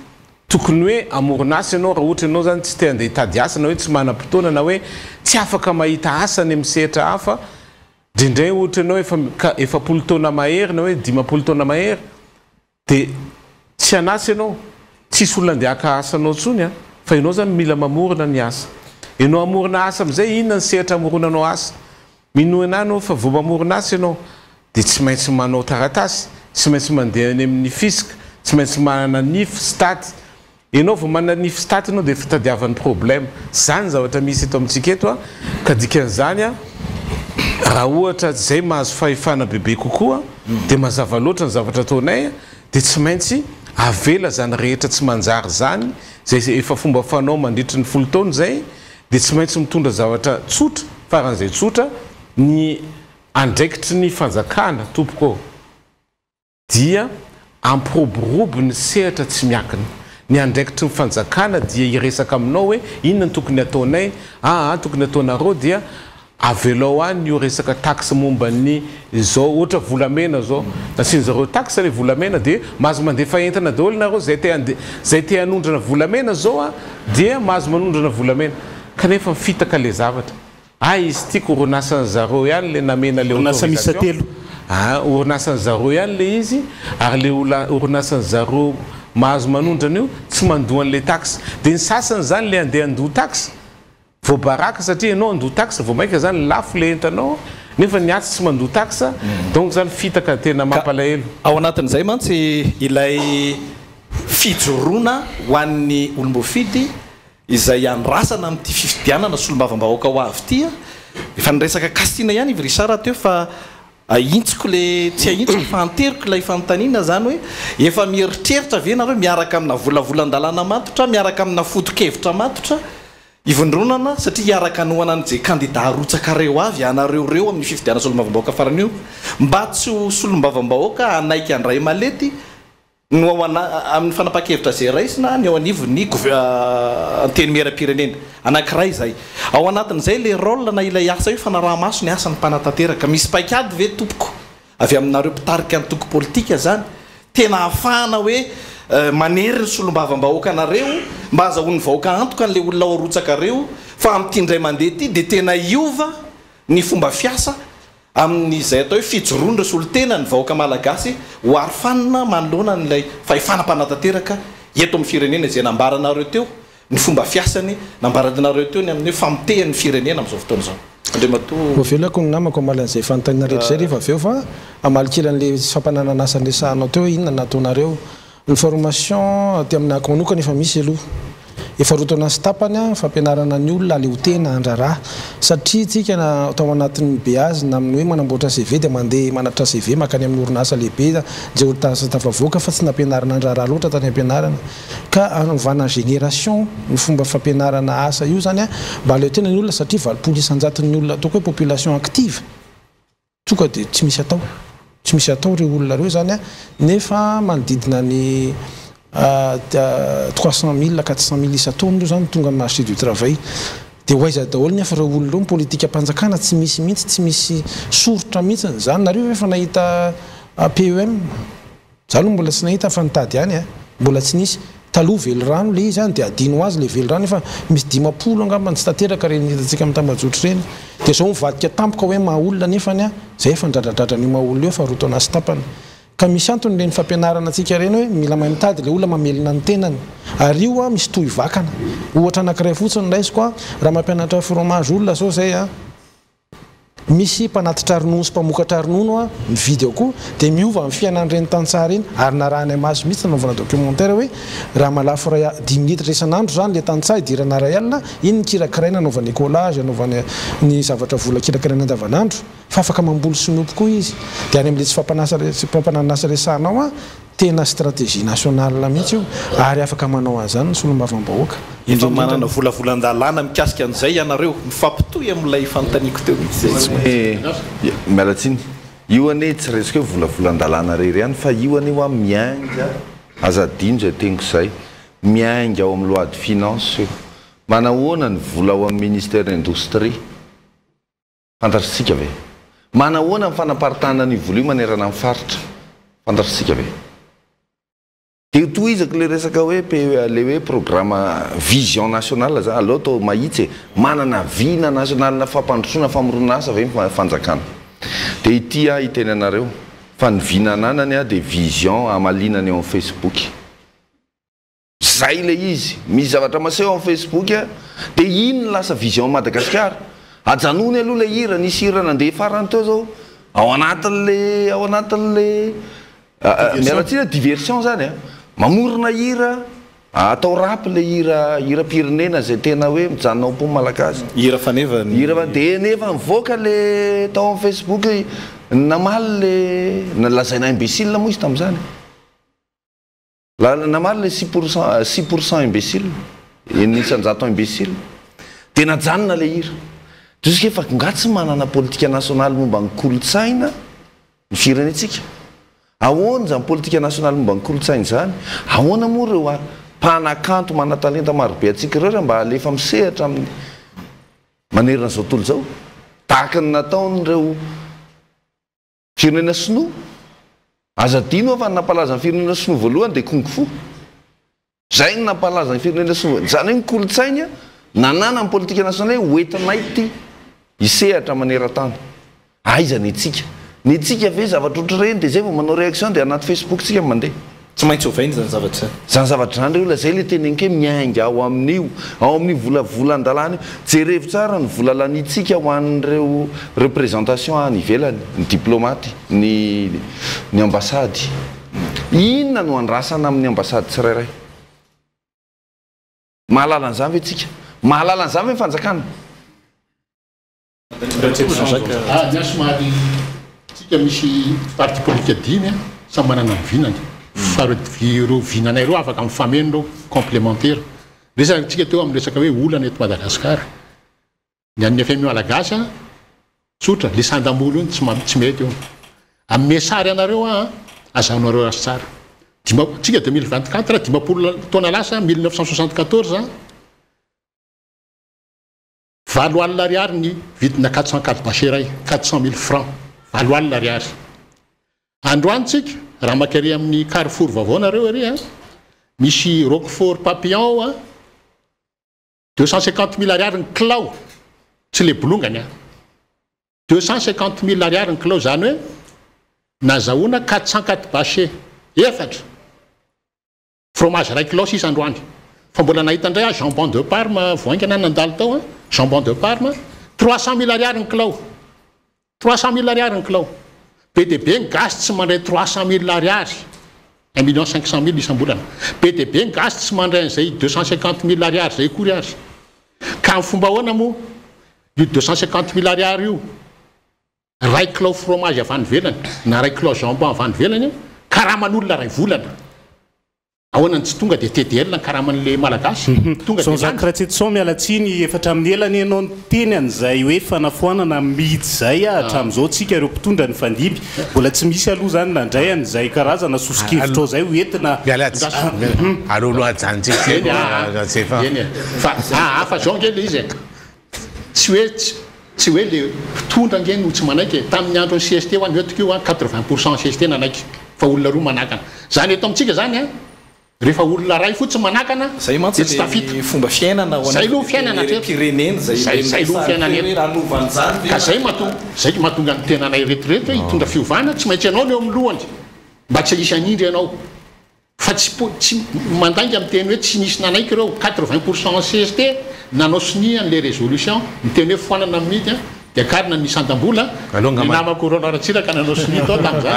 tokony hoe amoronasa ianao raha ohatra ianao zany tsy te andeha hitady asa na hoe tsy manam-potoana na hoe tsy afaka mahita asa ny misehatra hafa drindray ohatra ianao efapolo taona mahery na hoe 10 taona mahery dia tsy anasa ianao tsisy olona andeha haka asanao ntsony fa ianao zany mila mamorona ny asa ianao amorona asa am'izay inona ny sehatra amoronanao asa minoana anao fa vao mamorona asa ianao dia tsy maintsy manao taratasy tsy maintsy mandeha any amin'ny fisika tsy maintsy manana nif staty ianao vao manana nif staty ianao dia fitadiavan'ny problème zany zavatra misy eto amintsika eto ka dikan'izany raha ohatra zay mahazo fahefana bebe kokoa dia mazava loatra ny zavatra ataonay dia tsy maintsy avela zany rehetra tsy manjary zany zay efa fomba fanao mandritra ny folo taona zay dia tsy maintsy mitondra zavatra tsotra faran'izay tsotra ny andraikitry ny fanjakana tompoko dia ampiroborobo ny sehatra tsy miakina ny andraikitry ny fanjakana dia iresaka aminao hoe inona ny tokony ataonay tokony ataonareo dia avelao any io resaka taxe momba ny zao ohatra volamena zao nasiany zareo taxe le volamena dia mahazo mandefa entana daholo nareo zay te hanondrana volamena zao dia mahazo manondrana volamena kanefa mifitaka le zavatra izy tiako orinasan'ny zareo ihany le namena le autorisation orinasan'ny zareo ihany le izy ary le orinasan'ny zareo mahazo manondrana io tsy mandohan'le taxe dia ny sasany zany le andeha andoha taxe vao baraka satria ianao andoha taxe vao maika zany lafo le entanao nefa ny atsy tsy mandoha taxe donc zany fitaka tena mampalahelo ao anatin'izay mantsy ilay fijoroana ho an'ny olombofidy izay andrasana amin'ity fifidianana solombavam-bahoaka ho avy ity efa nyresaka kastina ihany ivy Richard teo fa aintsiko le tsy aintsiko fa anteriko ilay fanontaniana zany hoe efa mieritreritra ve nareo miaraka amina volavolan-dalàna matotra miaraka amina foto-kevitra matotra ivondronana satria hiaraka anohana an'izay kandida arotsaka reo avy anareoreo amin'ny fifidiana solombavam-bahoaka farany io mba tsy ho solombavam-bahoaka anaiky andray malety no amin'ny fanapa-kevitra zay raisina ny ao anivony anteny miera-pirenena anankiray zay ao anatin'izay le rôle na ilay asa io fanaraha-maso ny asany mpanatanteraka misy paikady ve tompoko avy aminareo mpitarika ny toko politika zany tena ahafahana hoe manery ny solombavam-bahoaka anareo mba azahoany vahoaka antoka n'le olona arotsaka reo fa amin'ity ndray mandeha ty dia tena iova ny fomba fiasa amin'izay atao hoe fijoroandra solotena ny vahoaka malagasy ho arofanina manoloana n'ilay fahefana-panatanteraka eto amin'ny firenena izay nambaranareo teo ny fomba fiasany nambaranareo teo ny amin'ny hoe famitehan'ny firenena amin'izao fotoana izao voavelako ny namako amalan'izay fanontaniana rehetra zay rehefa aveo fa amalikilan'le fampananana asan'le sahanao teo inona nataonareo ny formation ty amin'ny ahako manokana efa misy aloha efa rotona sy tapany fampianarana ny olona le ho tena andraraha satria tsika atao anatin'ny beazy na amin'ny hoe manamboatra CV dia mandeha manatra CV makany amin'ny orinasa lehibe jeolitafavoaka fa tsy nampianarana andraraha loatra tany ampianarana ka anovana génération ny fomba fampianarana asa io zany mba le tena ny olona satria 20 isan-jaton'ny olona ataoko hoe population active tonga dia tsy misy atao tsy misy atao reo olona reo zany a nefa manodidina ny 300 000 400 000 isa-taona reo zany tonga amin'ny marché du travail dia hoaiza daholo nefa reo olona reo politika mpanjakana tsy misy mihitsy tsy misy sorotra mihitsy zany nareo efa nahita PEM zany mbola tsy nahita fa nitady ihany a mbola tsy nisy taloha velorano le izy any dia adino azy le velorano efa misy 50 angamba tsy tanteraka reny hitantsika amin'ny tambajotry reny dia zao mivadika tampoka hoe mahaolona nefany a zay efa ndradradradrany mahaolona eo fa rotaona sy tapany ka misy antony reny fampianarana antsika reny hoe mila mahay mitady le olona mamelona ny tenany ary io a misy toy vakana ohatra anankiray fotsiny raisiko a raha mampianatra fromage olona zao zay a misy mpanatitra ronono sy mpamokatra ronono a mividy ao koa dia miova amin'ny fiainan'ireny tantsara iny ary narahany maso mihitsy nanaovana documentaire hoe raha malafo 10 litre isan'andro zany le tantsara idirana ray alina iny ny kirakiraina anaovany écolage anaovany ny zavatra vola kirakiraina andavanandro fa afaka mamboly sinopo koa izy dia any amin'le tsy fampananasa resanao a tena stratégie nationale mihitsy io ary afaka manao azany solombavam-bahoaka efa manana volavolan-dalàna mikasika an'izay ianareo mifampitoy amin'ilay fanontaniako teo mihitsy mialatsiny io ane tsy resaka hoe volavolan-dalàna rery ihany fa io ane hoa miainga azadino zay teniko izay miainga ao amin'ny loi de finance manahoana ny vola ao amin'ny ministère industrie fantatritsika ve manahoana ny fanaparitahana ny vola io manerana amin'ny faritra fantatritsika ve dia tohizako le resaka hoe le hoe programme vision nationale zany aloha atao mahitsy manana vina nationale fampandrosoana famoronana asa ve fanjakana dia ity a hiteny anareo fa ny vina ananany a dia vision amalinany eo amin'ny Facebook zay le izy misy zavatra maseho amin'ny Facebook a dia iny lasa vision Madagasikara ajanony aloha le hira nisy hira nandeha farany teo zao ao anatin'le mialatsina diversion zany a mamorona hira atao rap le hira pirenena zay tena hoe mijanona ao am-pony malagasy hira fanevany hira dia nefa mivoaka le tao amin'ny Facebook namaly le nalazaina imbécile moa izy tamin'izany namaly le 6% imbécile nisanjato imbécile dia najanona le hira jusque efa ngatsy manana politika nationale momba ny kolotsaina ny firenetsika ahoana zany politika nationale momba ny kolotsaina zany ahoana moa reo mpanakanto manatalenta marobe atsika reo raha mba alefa misehatra amin'ny manerana zao tontolo zao tahaka ny nataon'ireo firenena sinoa azadino fa nampalaza ny firenena sinoa voalohany dia kung-fu zay ny nampalaza ny firenena sinoa zany hoe ny kolotsaina nanana ny politika nationale hoentinay ty isehatra maneran-tany aiza ny etsika ve zavatra oatra reny dia zay vao manao réaction dia anaty Facebook tsika mandeha tsy maintsy ovainy zany zavatra zany zavatra zany reola zay le tenenike miainga ao amin'ny volavolan-dalàna jerevy tsara ny vola lanitsika ho an'ireo représentation any ivelany ny diplomaty ny ambassady inona no andrasana amin'ny ambassady tsirairay mahalala an'izany ve tsika mahalala an'izany ve fanjakana somary tsika misy parti politique dimy samy manana ny vinany fa reo vinanay reo afaka mifameno reo complémentaire resaka tsika teo amin'ny resaka hoe olana eto Madagasikara ny an'ny FM malagasy tsotra le sandamolo iny tsy mety eo amin'ny mesary anareo azaonareo raha tsara tsika 2024 dimapolo taona lasa 1974 valo alina ariary ny vidina 404 bacheray 400 000 francs valo alina ariary androany tsika raha makary amin'ny Carrefour vaovao nareo ary misy Roquefort papillon 250 000 ariary ny kilao tsy le bolongany 250 000 ariary ny kilao zany hoe nazahoana 404 bachet efatra fromage ray kilao sisa androany fa mbola nahita indray jambon de Parme voaingana nandalo tao jambon de Parme 300 000 ariary ny kilao 300 000 ariary ny kilao PDB ny gasy tsy mandray 300 000 ariary 1 500 000 isam-bolana PDB ny gasy tsy mandray an'izay 250 000 ariary zay kory ary ka amin'ny fomba ahoana moa io 250 000 ariary io ray kilao fromage avy any velany na ray kilao jambon avy any velany karaha man'olona ray volana ahoana tsy tonga dia TDL karaman'le malagasy tonga dia zany karahatsetso mialatsiny efatra amin'ny elany ianao teny an'izay hoe fanafoanana midy zay hatramin'izao tsika ireo mpitondra ny fandiby mbola tsy misy aloha zany nandray an'izay karazana sosikevitra zay hoentina fa zao ngely izy tsy hoe le mpitondra ngeny no tsy manaiky tamin'ny andro ny CST ho any oetikio 80% CST nanaiky fa olona roa manakana zany eto amintsika zany rehefa olona ray fotsy manakana zay mantsy tsy tafita fomba fiainana zay lo fiainana pirenena zay lo fiainana ka zay mahatonga ny tenanay retirety hoe hitondra fiovana tsy maintsy ianao leo amin'ny lohany mba tsy hisy anindry ianao fa tsy mandainga amin'ny teny hoe tsy nisy nanaiky ireo 80% CST nanao sinia an'le résolution miteny hoe foanana midy dia karina ny sandam-bola ny namako Rono Ratsiraka nanao sinia tao tamin'izany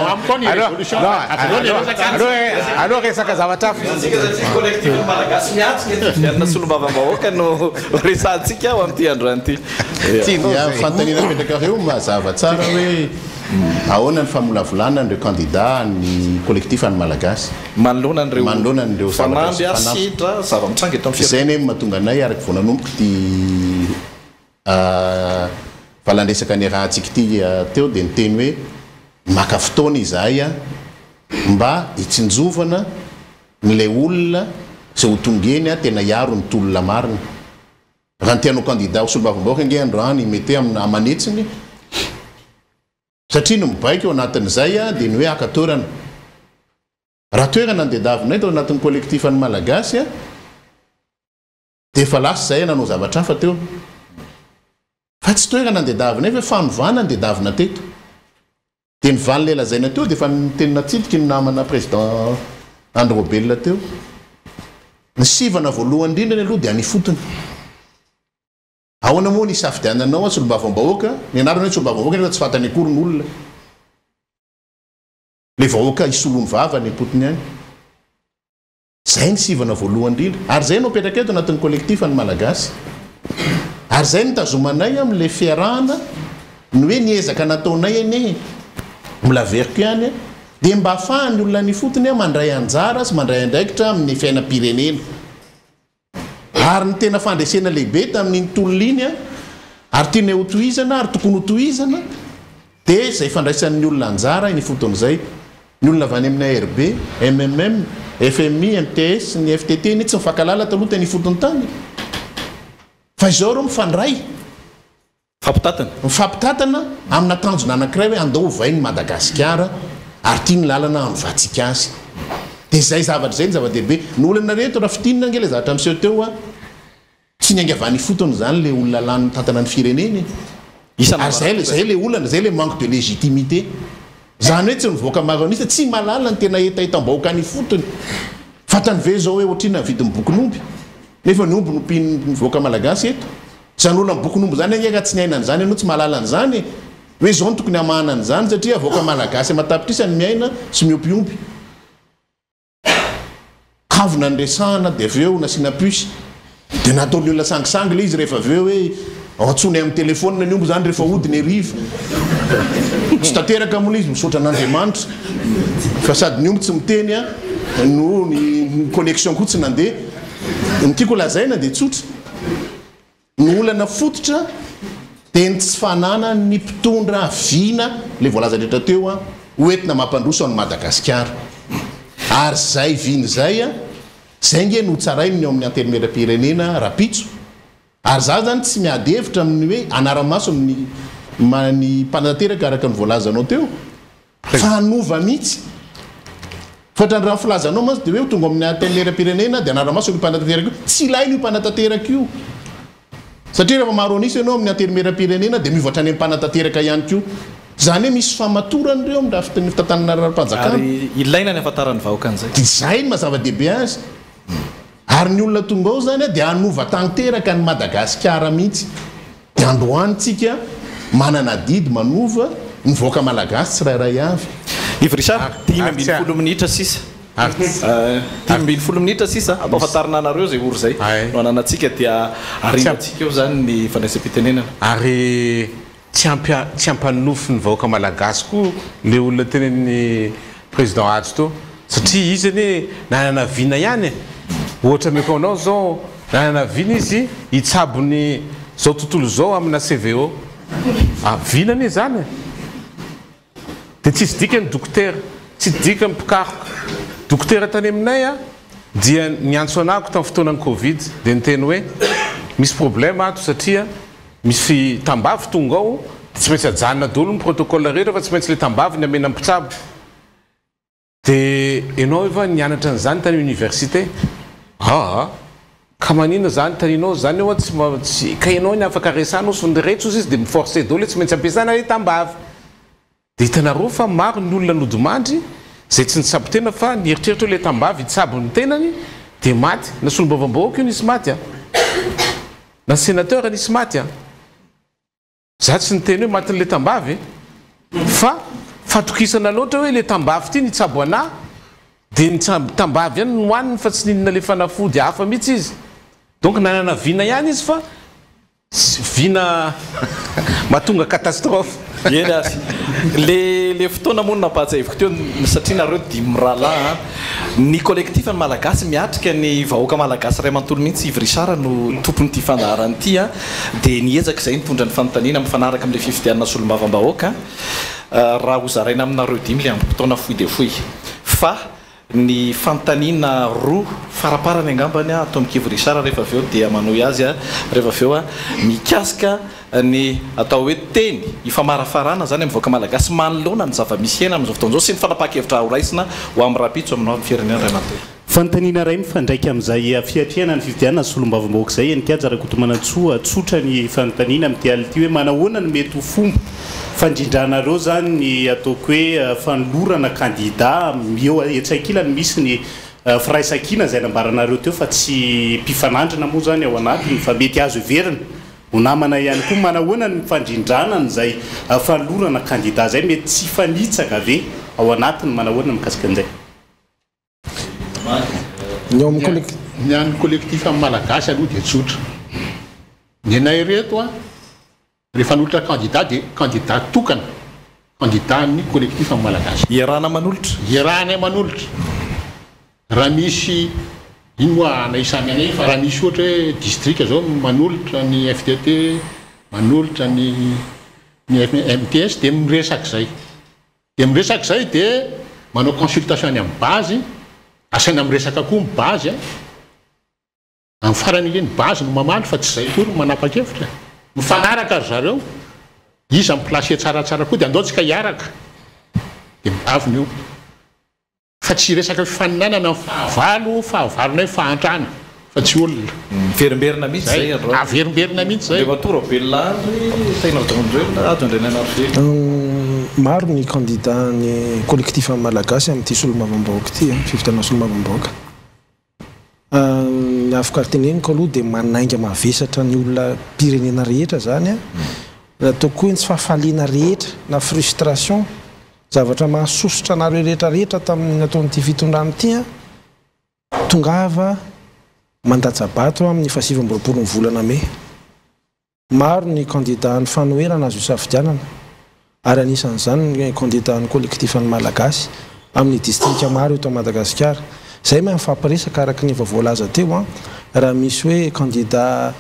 amiko ny résolution aloha resaka zavatra kolekitifa malagasy miatsika na solombavam-bahoaka no resantsika ao amin'ity androany ity fantanina petraka reo mazava tsara hoe ahoana ny famolavolana nireo candidat ny kolekitifa ny malagasy manoloana nireo fanamby asitra zava-mitrangy eto amin'ny zay ne mahatonga anay araky voananomboka ty valandresaka ny rahantsika ty teo dia niteny hoe maka fotoana izahay mba hitsinjovana nyle olona zay ho tongeny tena iaro ny tolona marina raha ntianao candidat solobavambaoka nge androany mety amanetsiny satria no mibaiko eo anatin'izay dia ny hoe akatoerana raha toerana ndedavinay tao anatin'ny kolektifa ny malagasy dia efa lasa zay nanao zavatra hafa teo fa tsy toerana ndedavinay fa fanovana ndedavina teto dia ny valylela zaina teo dia efa nitenina tsitiky ny namana président Androbel teo ny sivana voalohany indrindra aloha dia any fotony ahoana moa ny safidiananao solombavam-bahoaka ny anarana hoe solombavam-bahoaka nefa tsy fantany akory ny olona le vahoaka isolony vava ny potony any zay ny sivana voalohany indrindra ary zay no petraka eto anatin'ny kolektifa ny malagasy ary zay ny tazomanay amin'le fiarahana ny hoe niezaka nataonay eny milaveriko ihany dia mba ahafahany olona ny fotony mandray anjara sy mandray andraikitra amin'ny fiainam-pirenena ary ny tena fandresena lehibe tamin'iny tolona iny ary tiana hotohizana ary tokony hotohizana dia zay fandraisan'ny olona anjara ny foton'izay ny olona avy any amin'ny ARB, MMM, FMI, MTS, ny FTT ny tsy mifankalala taloha teny fotony tany fa izao reo mifandray mifampitatana amina tanjona anankiray hoe andao vainy Madagasikara ary tia ny lalana anovatsika azy dia zay zavatra zay ny zava-dehibe ny olana reto raha fitinina nge le zavatra miseho teo tsy ny angavany fotony zany le olona lany mitantana ny fireneny ary zay le olana zay le manque de légitimité zany hoe tsy nivoaka maronisa tsy malala ny tena etaetam-bahoaka ny fotony fatany ve zao hoe ohatrina vidy mibokinomby nefa ny omby nompiny nivoaka malagasy eto zany olona mibokinomby zany angeka tsy niainany zany anao tsy malala ny zany hoe zao ny tokony hamahana ny zany satria voaka malagasy matapitrisany miaina sy miopiompy kavina ny resahana dia avy eo nasiana pusy dia nataony olona sangisangy le izy rehefa avy eo hoe atsony amin'ny telefôna ny omby zany rehefa odiny ariva tsy tanteraka mola izy misaotra an'Andriamanitra fa sady ny omby tsy miteny no ny connexion koa tsy nandeha ny tiako lazaina dia tsotra ny olana fototra dia ny tsy fanana ny mpitondra vina le voalaza rehetra teo hoentina mampandroso any Madagasikara ary zay viny zay zay nge no tsarainy ny ao amin'ny antenimera-pirenena rapitso ary za zany tsy miady hevitra amin'ny hoe anaramaso ny mpanatanteraka araka ny voalazanao teo fa hanova mihitsy fatra ny raha filazanao mantsy dia hoe tonga amin'ny antenimera-pirenena dia anaramaso ny mpanatanteraka io tsy ilainy io mpanatanteraka io satria rehefa maro anisa ianao amin'ny antenimera-pirenena dia mivoatra any ampanatateraka ihany ko zany hoe misy famatorany reo amin'ny fitantanana ra-panjakana ilaina ny afantarany vahoaka an'izay dia zay ny mazava-dehibe azy ary ny olona tonga ao zany dia hanova tanteraka ny Madagasikara mihitsy dia androanytsika manana didy manova ny voaka malagasy tsirairay avy Ivrisard 10 minitra sisa 10 minitra sisa ampafantarina anareo zay oro zay no ananatsika dia arinantsika eo zany ny fandraisam-pitenenana ary tsy ampanofy ny vahoaka malagasy koa le olona tenen'ny président azy to satria izy anie nanana vina ihany ohatra meko anao zao nanana vina izy hitsabony zao tontolo zao amina CVO vinany zany de tsisy dikany dokotera tsy dika ny mpikaroka dokotera tany aminay dia niantso anako tamin'ny fotoanan'ny Covid de niteny hoe misy problème ato satria misy tambavy tonga ao tsy maintsy ajanona daholo ny protocole rehetra fa tsy maintsy le tambavy ny amena mpitsabo de ianao efa nianatra an'izany tany université ka manina zany taninao zany eo tsy ka ianao ny afaka resanao sonde retso izy de miforcé daholo tsy maintsy ampiasana le tambavy de hitanareo fa maro ny olona nodimandry zay tsy nitsabo tena fa nieritreritro le tambavy hitsabo ny tenany de maty na solombavam-bahoaka io nisy maty na sénateur nisy maty za tsy niteny hoe matin'le tambavy fa fatokisana loatra hoe le tambavy ty nitsabo ana de ny tambavy ihany nohaniny fa tsy ninona le fanafody hafa mihitsy izy donc nanana vina ihany izy fa vina mahatonga catastrophe eny azy le fotoana moa nampahajaviko teo satria nareo dimy rahalahy ny kolekitifa ny malagasy miatrika ny vahoaka malagasy ray manontolo mihitsy Ivry Richard no tompon'ity fandaharany ity de niezaka izay nitondra ny fanontaniana mifanaraka amin'le fifidianana solombavam-bahoaka raha ho zaraina aminareo dimy le am-potoana fohy de fohy fa ny fanontaniana roa faraparany angambany atao amin'ny Ivry Richard rehefa aveo dia manohy azy rehefa aveo mikasika ny atao hoe teny ifamarafarana zany amin'ny vahoaka malagasy manoloana ny zava-misy hena amin'izao fotoana izao sy ny fanapaha-kevitra ho raisina ho amin'ny rapitso aminao amin'ny firenena ray aman-teny fanontaniana ray mifandraiky amin'izay fiatriana ny fividianana solombavam-bahoaka izay enikajy rakotomanantsoa tsotra ny fanontaniana amin'ity ality hoe manahoana ny mety ho fomba fandrindranareo zany ny ataoko hoe fanolorana kandida eo etsakilany misy ny firaisan-kina zay nambaranareo teo fa tsy mpifanandrina moa zany ao anatiny fa mety azo everina ho namana ihany koa manahoana ny fandrindranany zay fanolorana kandida zay mety tsy fanitsaka ave ao anatiny manahoana mikasika an'izay ny any kolektifa amin'ny malagasy aloha dia tsotra ny anay reto rehefa nolotra candidat de candidat tokana candidat ny kolektifa amin'ny malagasy iarahana manolotra iarahanay manolotra raha misy ino moa naisamy anay fa raha misy ohatra hoe district zao manolotra ny FDT manolotra ny MTS de miresaka zay de manao consultation any amin'ny base asaina miresaka koa ny base amin'ny farany ireny base no mamaly fa tsy zay koa no manapa-kevitra mifanaraka ry zareo izy amin'ny place tsaratsara koa de andaotsika hiaraka de miaviny io fa tsy resaka fifaninanana ny fahavalonay fahantrana fa tsy olona verimberina mihitsy zay verimberina mihitsy zay matorabelona maro ny candidat ny kolektifa malagasy amin'ity solombavam-bahoaka ity fivitana solombavam-bahoaka ny afaka teneniko aloha dia manainga mavesatra ny olona pirenena rehetra zany ataoko hoe tsy fahafaliana rehetra na frustration zavatra mahasosotra anareo rehetrarehetra tamin'ny ataon'ity fitondrany ity tongava mandatsabato amin'ny fahasivamboropolo ny volana me maro ny candidat ny fanoherana azo isafidianana ary anisan'izany ny candidat ny kolektifa ny malagasy amin'ny distrika maro eto Madagasikara zay mahay mifampiresaka araka ny efa voalaza teo raha misy hoe candidat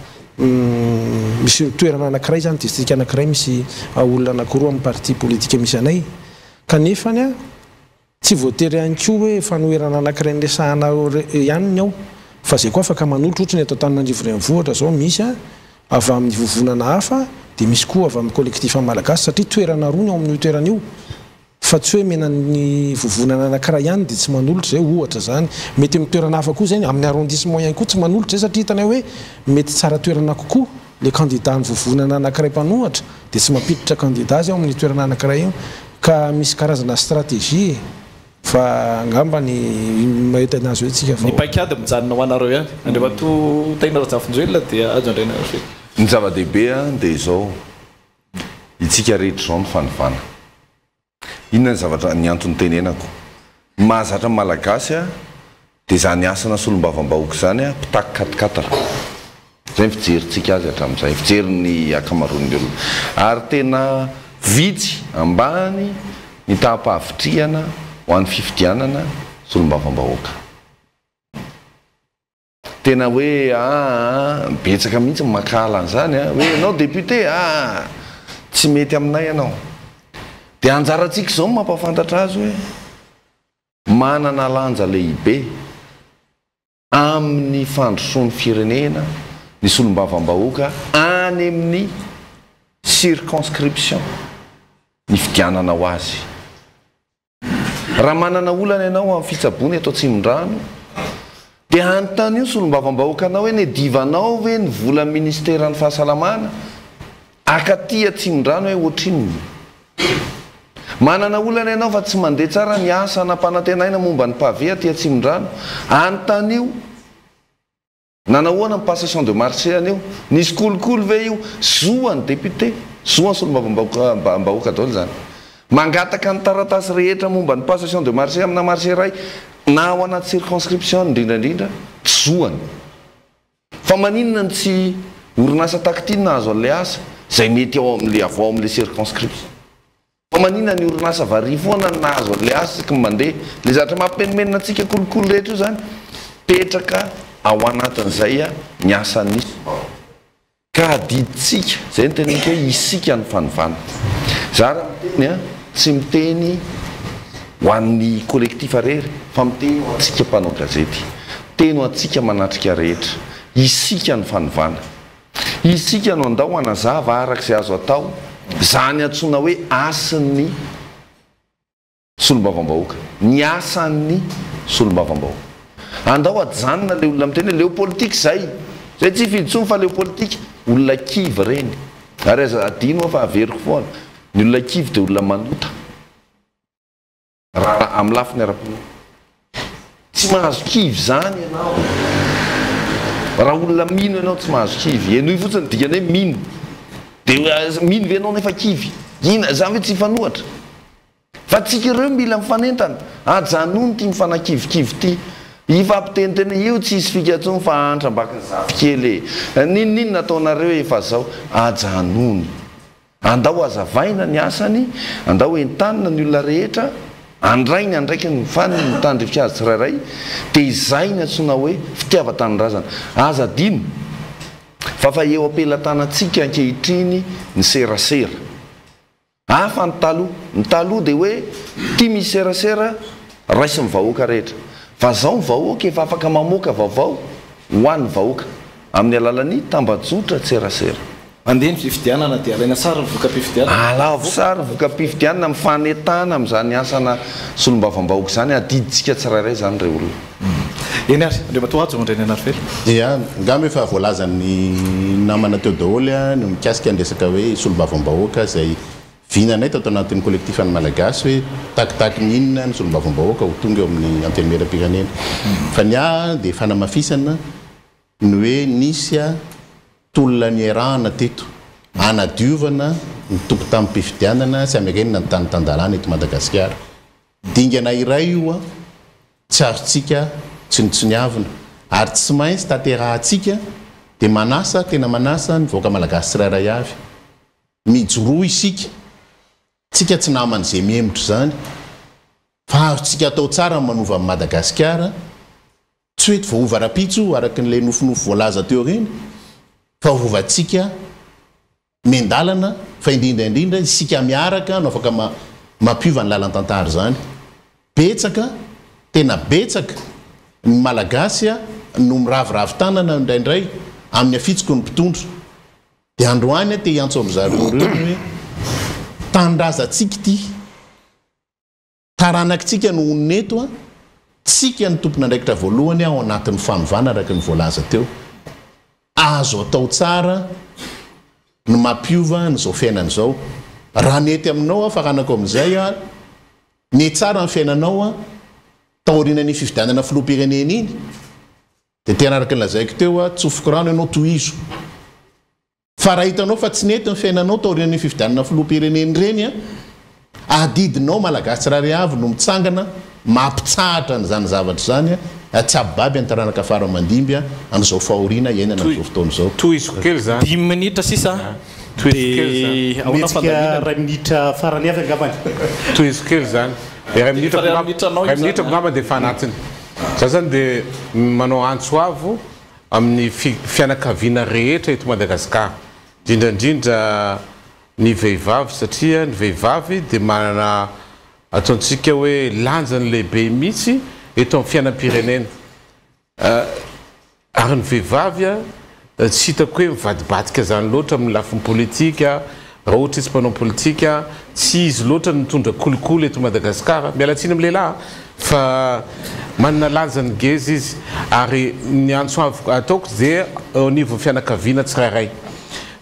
misy toerana anankiray zany distrika anankiray misy olona anankiroa amin'ny parti politika misy anay kanefany tsy voatery ihany koa hoe fanoherana anankiray nresahana ihany ny ao fa zay koa afaka manolotra ohatra ny atao tanin'andrivo renivohitra zao misy avy amin'ny vovonana hafa de misy koa avy amin'ny kolektifa malagasy satria toerana roa ny ao amin'io toerana io fa tsy hoe menany vovonana anankiray ihany de tsy manolotra zay ohatra zany mety amin'ny toerana hafa koa zany amin'ny arrondissement ihany koa tsy manolotra zay satria hitanay hoe mety tsara toerana kokoa le candidat ny vovonana anankiray mpanohatra de tsy mampiditra candidat zay ao amin'ny toerana anankiray io ka misy karazana stratégie fa angamba ny mahita anazy hoe tsika ny paikady mijanona ho anareo ihany andreato taina rajafonjoelona dia azo andraina ny zava-dehibe dia izao itsika rehetra zao ny fanivana inona ny zavatra ny antony tenenako mahazatra malagasy dia zany asana solombavam-bahoaka zany mpitaky katikatara zay fijerintsika azy hatramin'izay fijeriny akamaroan'ny olona ary tena vitsy ambany ny tapahavitriana ho an'ny fifidianana solombavam-bahoaka tena hoe betsaka mihitsy makala an'izany hoe ianao député tsy mety aminay ianao dia anjarantsika izao mampafantatra azy hoe manana lanja lehibe amin'ny fandrosoan'ny firenena ny solombavam-bahoaka any amin'ny circonscription ny fidianana ho azy raha manana olana ianao amin'ny fitsabony atao Tsimondrano dia anontany io solombavam-bahoaka anao hoe ny divanao hoe ny vola ministeran'ny fahasalamana akatia Tsimondrano hoe ohatrinony manana olana ianao fa tsy mandeha tsara ny asa nampanantenaina momba ny pavé aty Tsimondrano anontany io nanahoana ny passation de marché anio nisy kolokolo ve io zoany député zoany solombavam-bahoaka daholo zany mangataka ny taratasy rehetra momba ny passation de marché amina marché ray na ao anaty circonscription indrindrandrindra zoany fa maninona ny tsy orinasa takitiny nahazo an'le asa zay mety ao amin'le avao amin'le circonscription fa maninona ny orinasa vari foana nahazo an'le asa saky mandeha le zatra mampimenimenina antsika kolokolo rehetra io zany petraka ao anatin'izay ny asan'isy ka adiditsika zay ny tenika hoe isika ny fanovana za raha miteny tsy miteny ho an'ny kolekitifa rery fa miteny ho antsika mpanao gazety teny ho antsika manatrika rehetra isika ny fanovana isika no andao anazava arak'izay azo atao zany antsoina hoe asan'ny solombavam-bahoaka ny asan'ny solombavam-bahoaka andao ajanona le olona miteny leo politika zay tsy fiditsony fa leo politika olona kivy reny ary aza adino fa averiko foana ny olona kivy dia olona manota raha amin'ny lafiny ara-pino tsy mahazo kivy zany ianao raha olona mino ianao tsy mahazo kivy enoy fotsiny dikany hoe mino dia mino ve anao nefa kivy ina zany hoe tsy fanohatra fa tsika ireo mila mifanentana ajanony ty mifanakivikivy ty ifampitenitena io tsy isy fikatsony fa antra mbaka ny zafikely ninonino nataonareo efa zao ajanony andao azavaina ny asany andao entanina ny olona rehetra andrainy andraiky ny fany mitandrivika azy tsirairay dia izay ny antsoina hoe fitiava-tanindrazana aza dino fa eo ampelatanantsika ankehitriny ny serasera hafa ny taloha dia hoe tia misy serasera raisy ny vahoaka rehetra fa zao ny vahoaka efa afaka mamoaka vaovao ho an'ny vahoaka amin'ny alalany tambajotra tserasera mandeha ny fifidianana dia alaina sara ny voka-pifidianana alavo sara voka-pifidianana mifanetana amin'izany asana solombavam-bahoaka zany adiditsika tsirairay zany reo olona eny ary ndre matoajo mandray ny anary fely ia ngamy efa voalazany namana teo daholy no mikasika andresaka hoe solombavam-bahoaka zay vinanay tao anatin'ny kolektifa ny Malagasy hoe takitaky ninona ny solombavam-bahoaka ho tonga eo amin'ny antenimera-pirenena fa ny dia fanamafisana ny hoe nisy tolona ny erahana teto anadiovana ny tompo tamin'ny mpifidianana sy amerenina ny tanytandalana eto Madagasikara dingana iray io tsy azotsika tsinotsiniavina ary tsy maintsy taterahantsika dia manasa tena manasa ny vahoaka malagasy tsirairay avy mijoroa isika tsika tsy naman'izay miemotra zany fa azotsika atao tsara manova amin'ny Madagasikara tsy hoe voova rapitso araky n'ilay nofonofo voalaza teo reny fa vovantsika mendalana fa indrindraindrindra isika miaraka no afaka mampiova ny lalan-tantara zany betsaka tena betsaka ny Malagasy no miraviravy tanana indraindray amin'ny afitsoko ny mpitondro dia androany te hiantso amin'izareo reo hoe tandrazatsika ty taranakitsika no oneto tsika ny tompona andraikitra voalohany ao anatin'ny fanovana araky ny voalaza teo azo atao tsara ny mampiova nyzao fiainana zao raha nety aminao fa ranako amin'izay ny tsara ny fiainanao taorianany fifidianana filoha-pirenena iny dia tena araky nylazaiko teo tsofoko rano ianao tohizo fa raha hitanao fa tsy nety ny fiainanao taorianany fifidianana filoha-pirenena reny adidinao malagasy tsirairay avy no mitsangana mampitsahatra ny zany zavatra zany tsy ababy antaranaka fara mandimby am'izao fahoriana iainana am'izao fotoana zao tohizo kely zany 10 minitra sisa metsika ray minitra farany avy angambany tohizo kely zany ray minitra ngamba dia fa anatiny za zany dia manao antsoavo amin'ny fianakaviana rehetra eto Madagasikara indrindrandrindra ny vehivavy satria ny vehivavy dia manana ataontsika hoe lanjany lehibe mihitsy eto amin'ny fiainam-pirenena ary ny vehivavy tsy hitako hoe mivadibadika zany loatra amin'ny lafiny politika raha ohatra izy mpanao politika tsy izy loatra nitondra kolikoly eto Madagasikara mialatsiny amin'ny lehilahy fa manana lanjany gezy izy ary ny antsoavo ataoko dia ao anivon'ny fianakaviana tsirairay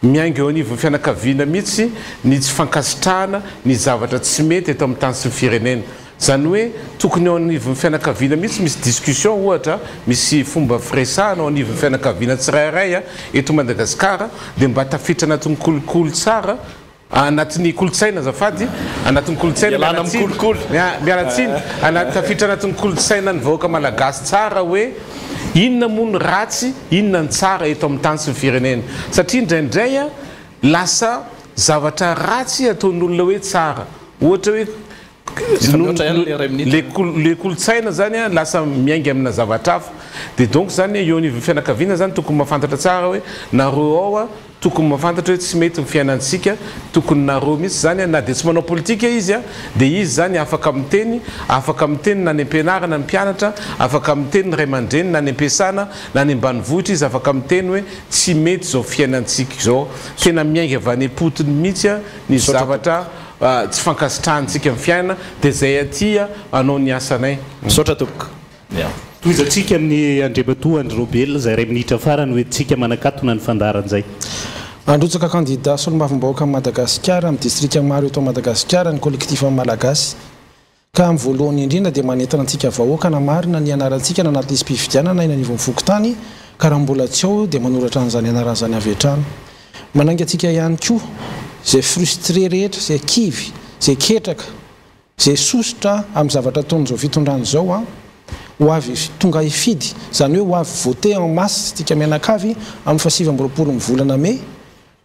miainga eo anivon'ny fianakaviana mihitsy ny tsy fankasitrahana ny zavatra tsy mety eto amin'ny tany sy ny firenena zany hoe tokony ao anivon'ny fianakaviana mihitsy misy discussion ohatra misy fomba firesahana ao anivon'ny fianakaviana tsirairay eto Madagasikara dia mba tafiditra anatin'ny kolikoly tsara anatin'ny kolotsaina zafady anatin'ny kolotsaina mialatsiny tafiditra anatin'ny kolotsaina ny vahoaka malagasy tsara hoe inona moa ny ratsy inona ny tsara eto amin'ny tany sy ny firenena satria indraindray lasa zavatra ratsy ataon'olona hoe tsara ohatra hoe le kolotsaina zany lasa miainga amina zavatra hafa dia donc zany eo anivon'ny fianakaviana zany tokony mafantatra tsara hoe nareo ao tokony mafantatra hoe tsy mety ny fiainantsika tokony nareo mihitsy zany na dia tsy manao politika izy dia izy zany afaka miteny na ny ampianarana ny mpianatra afaka miteny ny ray aman-dreny na ny ampiasana na ny ambanivohitra izy afaka miteny hoe tsy mety zao fiainantsika zao tena miainga avy any am-potiny mihitsy ny zavatra tsy fankasitrahantsika amin'ny fiainana dia zay atya anao ny asanay misaotra tompoko toizatsika amin'ny andrematoandry robel zay ray minitra farany hoe tsika manakatona ny fandaran'izay androtsaka candidat solombavam-bahoaka Madagasikara amin'ny distrika maro eto Madagasikara ny Kolekitifa Malagasy ka amin'ny voalohany indrindra dia manentana antsika vahoaka na marina ny anarantsika na anaty lisy mpifidianana eny anivon'ny fokotany ka raha mbola tsy ao dia manoratra an'izany anaran'izany avy hatrany manangy antsika ihany koa zay frustre rehetra zay kivy zay ketraka zay sosotra amin'ny zavatra ataon'izao fitondrany zao ho avy tonga ifidy zany hoe ho avy voté en masse tika mianakavy amin'ny fahasivy-amby-roapolo volana May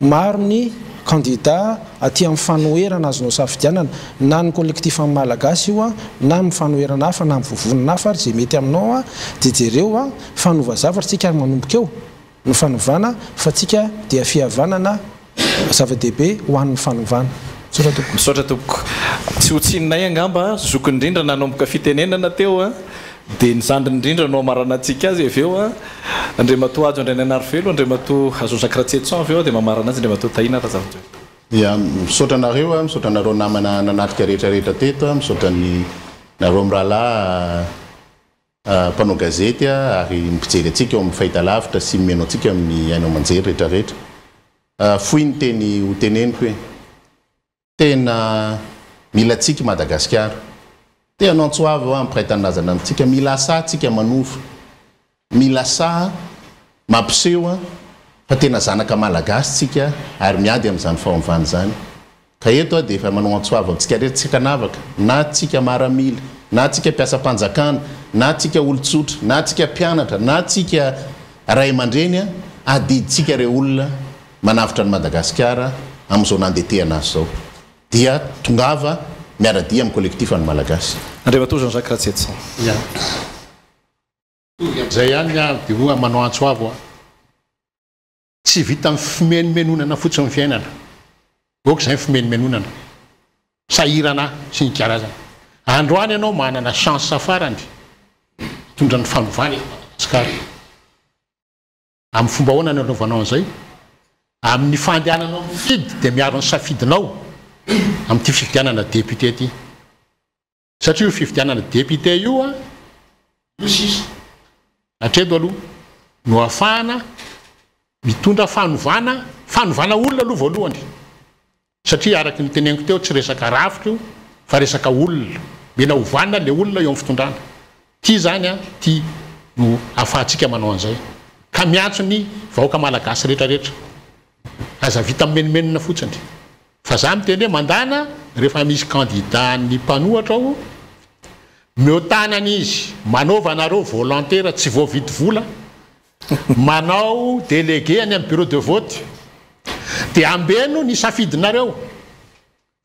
maro ny candidat aty amin'ny fanoherana azonao safidianana na ny kolekitifa malagasy io na amin'ny fanoherana hafa na amin'ny vovonana hafa ary zay mety aminao dia jereo fanova zavatra tsika ary manomboka eo ny fanovana fa tsika dia fihavanana zava-dehibe ho an'ny fanovana misaotra tompoko tsy ho tsinonay angamba zokony indrindra nanomboka fitenenana teo dia nyzandriny indrindra no amaranantsika azy avy eo andrematoa ajo andray ny anarofelo andrematoa azonsakratsetson avy eo dia mamarana azy andrematoa tahina raha zavatra ia misaotra anareo misaotra anareo namana nanatrika rehetrarehetra teto misaotra ny nareo mirahalahy mpanao gazety ary mpijery atsika eo amin'ny fahitalavitra sy mimeno atsika amin'ny ainao manjery rehetrarehetra foy ny teny ho teneniko hoe tena mila tsika Madagasikara te anao antsoavy ampiray tanazana amintsika mila sa tsika manova mila sa mampiseho fa tena zanaka malagasy tsika ary miady amin'izany fahovana zany ka eto dia efa manao antsoavy amintsika rehetra tsika navaka na tsika maramila na tsika mpiasa-panjakana na tsika olotsotra na tsika mpianatra na tsika ray aman-dreny adiditsika re olona manavitra ny Madagasikara amin'izao nandetehana azy zao dia tongava miaradia amin'ny kolekitifa ny Malagasy andrematoa Jean-Jacques Ratsetson zay ihany dia hoa manao antsoavo tsy vita amin'ny fimenomenonana fotsiny ny fiainana oka zay fimenomenonana sahirana sy ny karazana androany ianao manana chance safarany tondra ny fanovany Madagasikara amin'ny fomba hoana ny anaovanao an'izay amin'ny fandehananao mifidy dia miaro ny safidinao amin'ity fifidianana député ty satria io fifidianana député io io sisa atreto aloha no afahana mitondra fanovana olona aloha voalohany satria araky ny teneniko teo tsy resaka rafitra io fa resaka olona mena hovana le olona eo amin'ny fitondrana ty zany ty no afahantsika manao an'izay ka miantso ny vahoaka malagasy rehetrarehetra aza vita mimenomenona fotsiny fa za miteny hoe mandana rehefa misy candidat ny mpanohatra ao miotanana izy manaovanareo volontaire tsy voavidy vola manao délégué any amin'ny bureau de vote dia ambeno ny safidinareo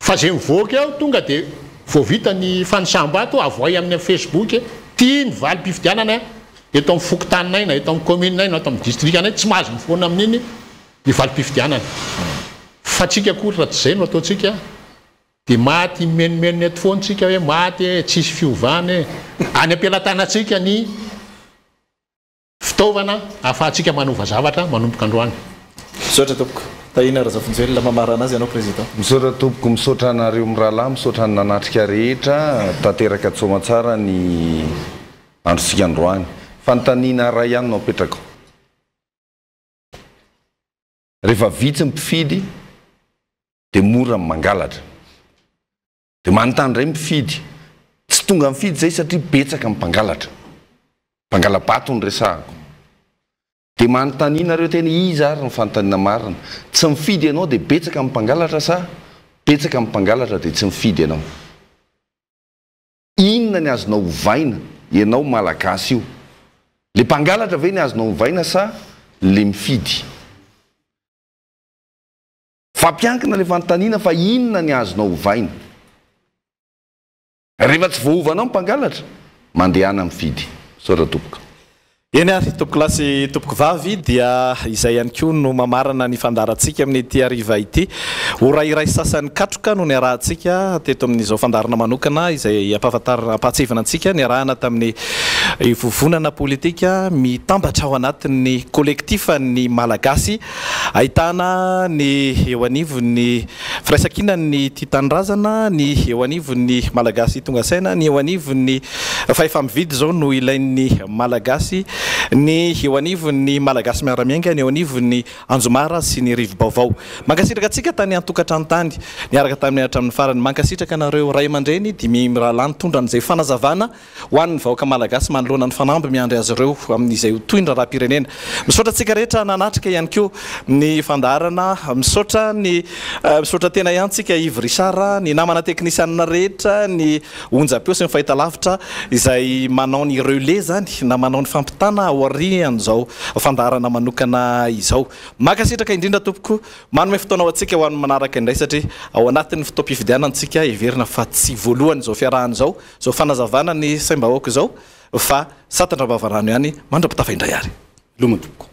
fa zay mivoaka eo tonga dia voavita ny fanisambato avoay amin'ny Facebook tia ny valim-pifidianana eto amin'ny fokotanina ina eto amin'ny commune ina eto amin'ny district anay tsy mahazo mifoana amin'iny ny valim-pifidianana fa tsika koa raha tsy zay no ataontsika dia maty menomenony eto foantsika hoe maty tsisy fiovana any ampelantanantsika ny fitaovana ahafahantsika manova zavatra manomboka androany. Misaotra tompoko. Tahina Razafonjely mamarana azy ianao président. Misaotra tompoko, misaotra anareo mirahalahy, misaotra ny nanatrika rehetra tanteraka tsomatsara ny androsika androany. Fanontaniana ray ihany no apetrako. Rehefa vitsy mpifidy dia mora mangalatra. Dia manontany ray mpifidy tsy tonga mifidy zay satria betsaka mpangalatra. Mpangala-bato ny resahako. Dia manontaniana tena izy ary ny fanontaniana marina. Tsy mifidy ianao dia betsaka mpangalatra sa betsaka mpangalatra dia tsy mifidy ianao. Inona ny azonao ovaina ianao malagasy io? Le mpangalatra ve ny azonao ovaina sa le mifidy? Fampiankina le fanontaniana fa inona ny azonao ovaina? Rehefa tsy voaovanao mpangalatra, mandehana mifidy. Misaotra tompoko. Eny ary tompoko lasy tompoko vavy dia izay ihany koa no mamarana ny fandarantsika amin'ny ity hariva ity. Orairay sasany katroka no niarahantsika teto amin'izao fandarana manokana izay ampahatsevana antsika niarahana tamin'ny vovonana politika mitambatra ao anatin'ny kolekitifa ny Malagasy. Ahitana ny eo anivon'ny firaisankina tia tanindrazana, ny eo anivon'ny Malagasy tonga saina, ny eo anivon'ny fahefa-mividy zao no ilain'ny Malagasy, ny eo anivon'ny Malagasy miaramiainga, ny eo anivon'ny Anjomara sy ny Rivobaovao. Mankasitraka antsika tany an-tokantrano tany niaraka tamin'ny hatramin'ny farany. Mankasitraka anareo ray aman-dreny dimy mirahalahy nitondra an'izay fanazavana ho an'ny vahoaka Malagasy manoloana ny fanamby miandry azy ireo amin'izay tohindra raha-pirenena. Misaotra antsika rehetra nanatrika ihany koa ny fandarana. Misaotra tena ihany tsika Yves Richard, ny namana teknisianina rehetra, ny onjam-peo sy ny fahitalavitra izay manao ny relais zany na manao ny fampitana ao arian'izao fandarana manokana izao. Mankasitraka indrindra tompoko, manome fotoana ao antsika ho an'ny manaraka indray satria ao anatin'ny fotoam-pifidianana antsika heverina fa tsy voalohany izao fiarahana izao, izao fanazavana ny saim-bahoaka izao fa satatra bavarano ihany mandra-pitafa indray ary. Loma tompoko.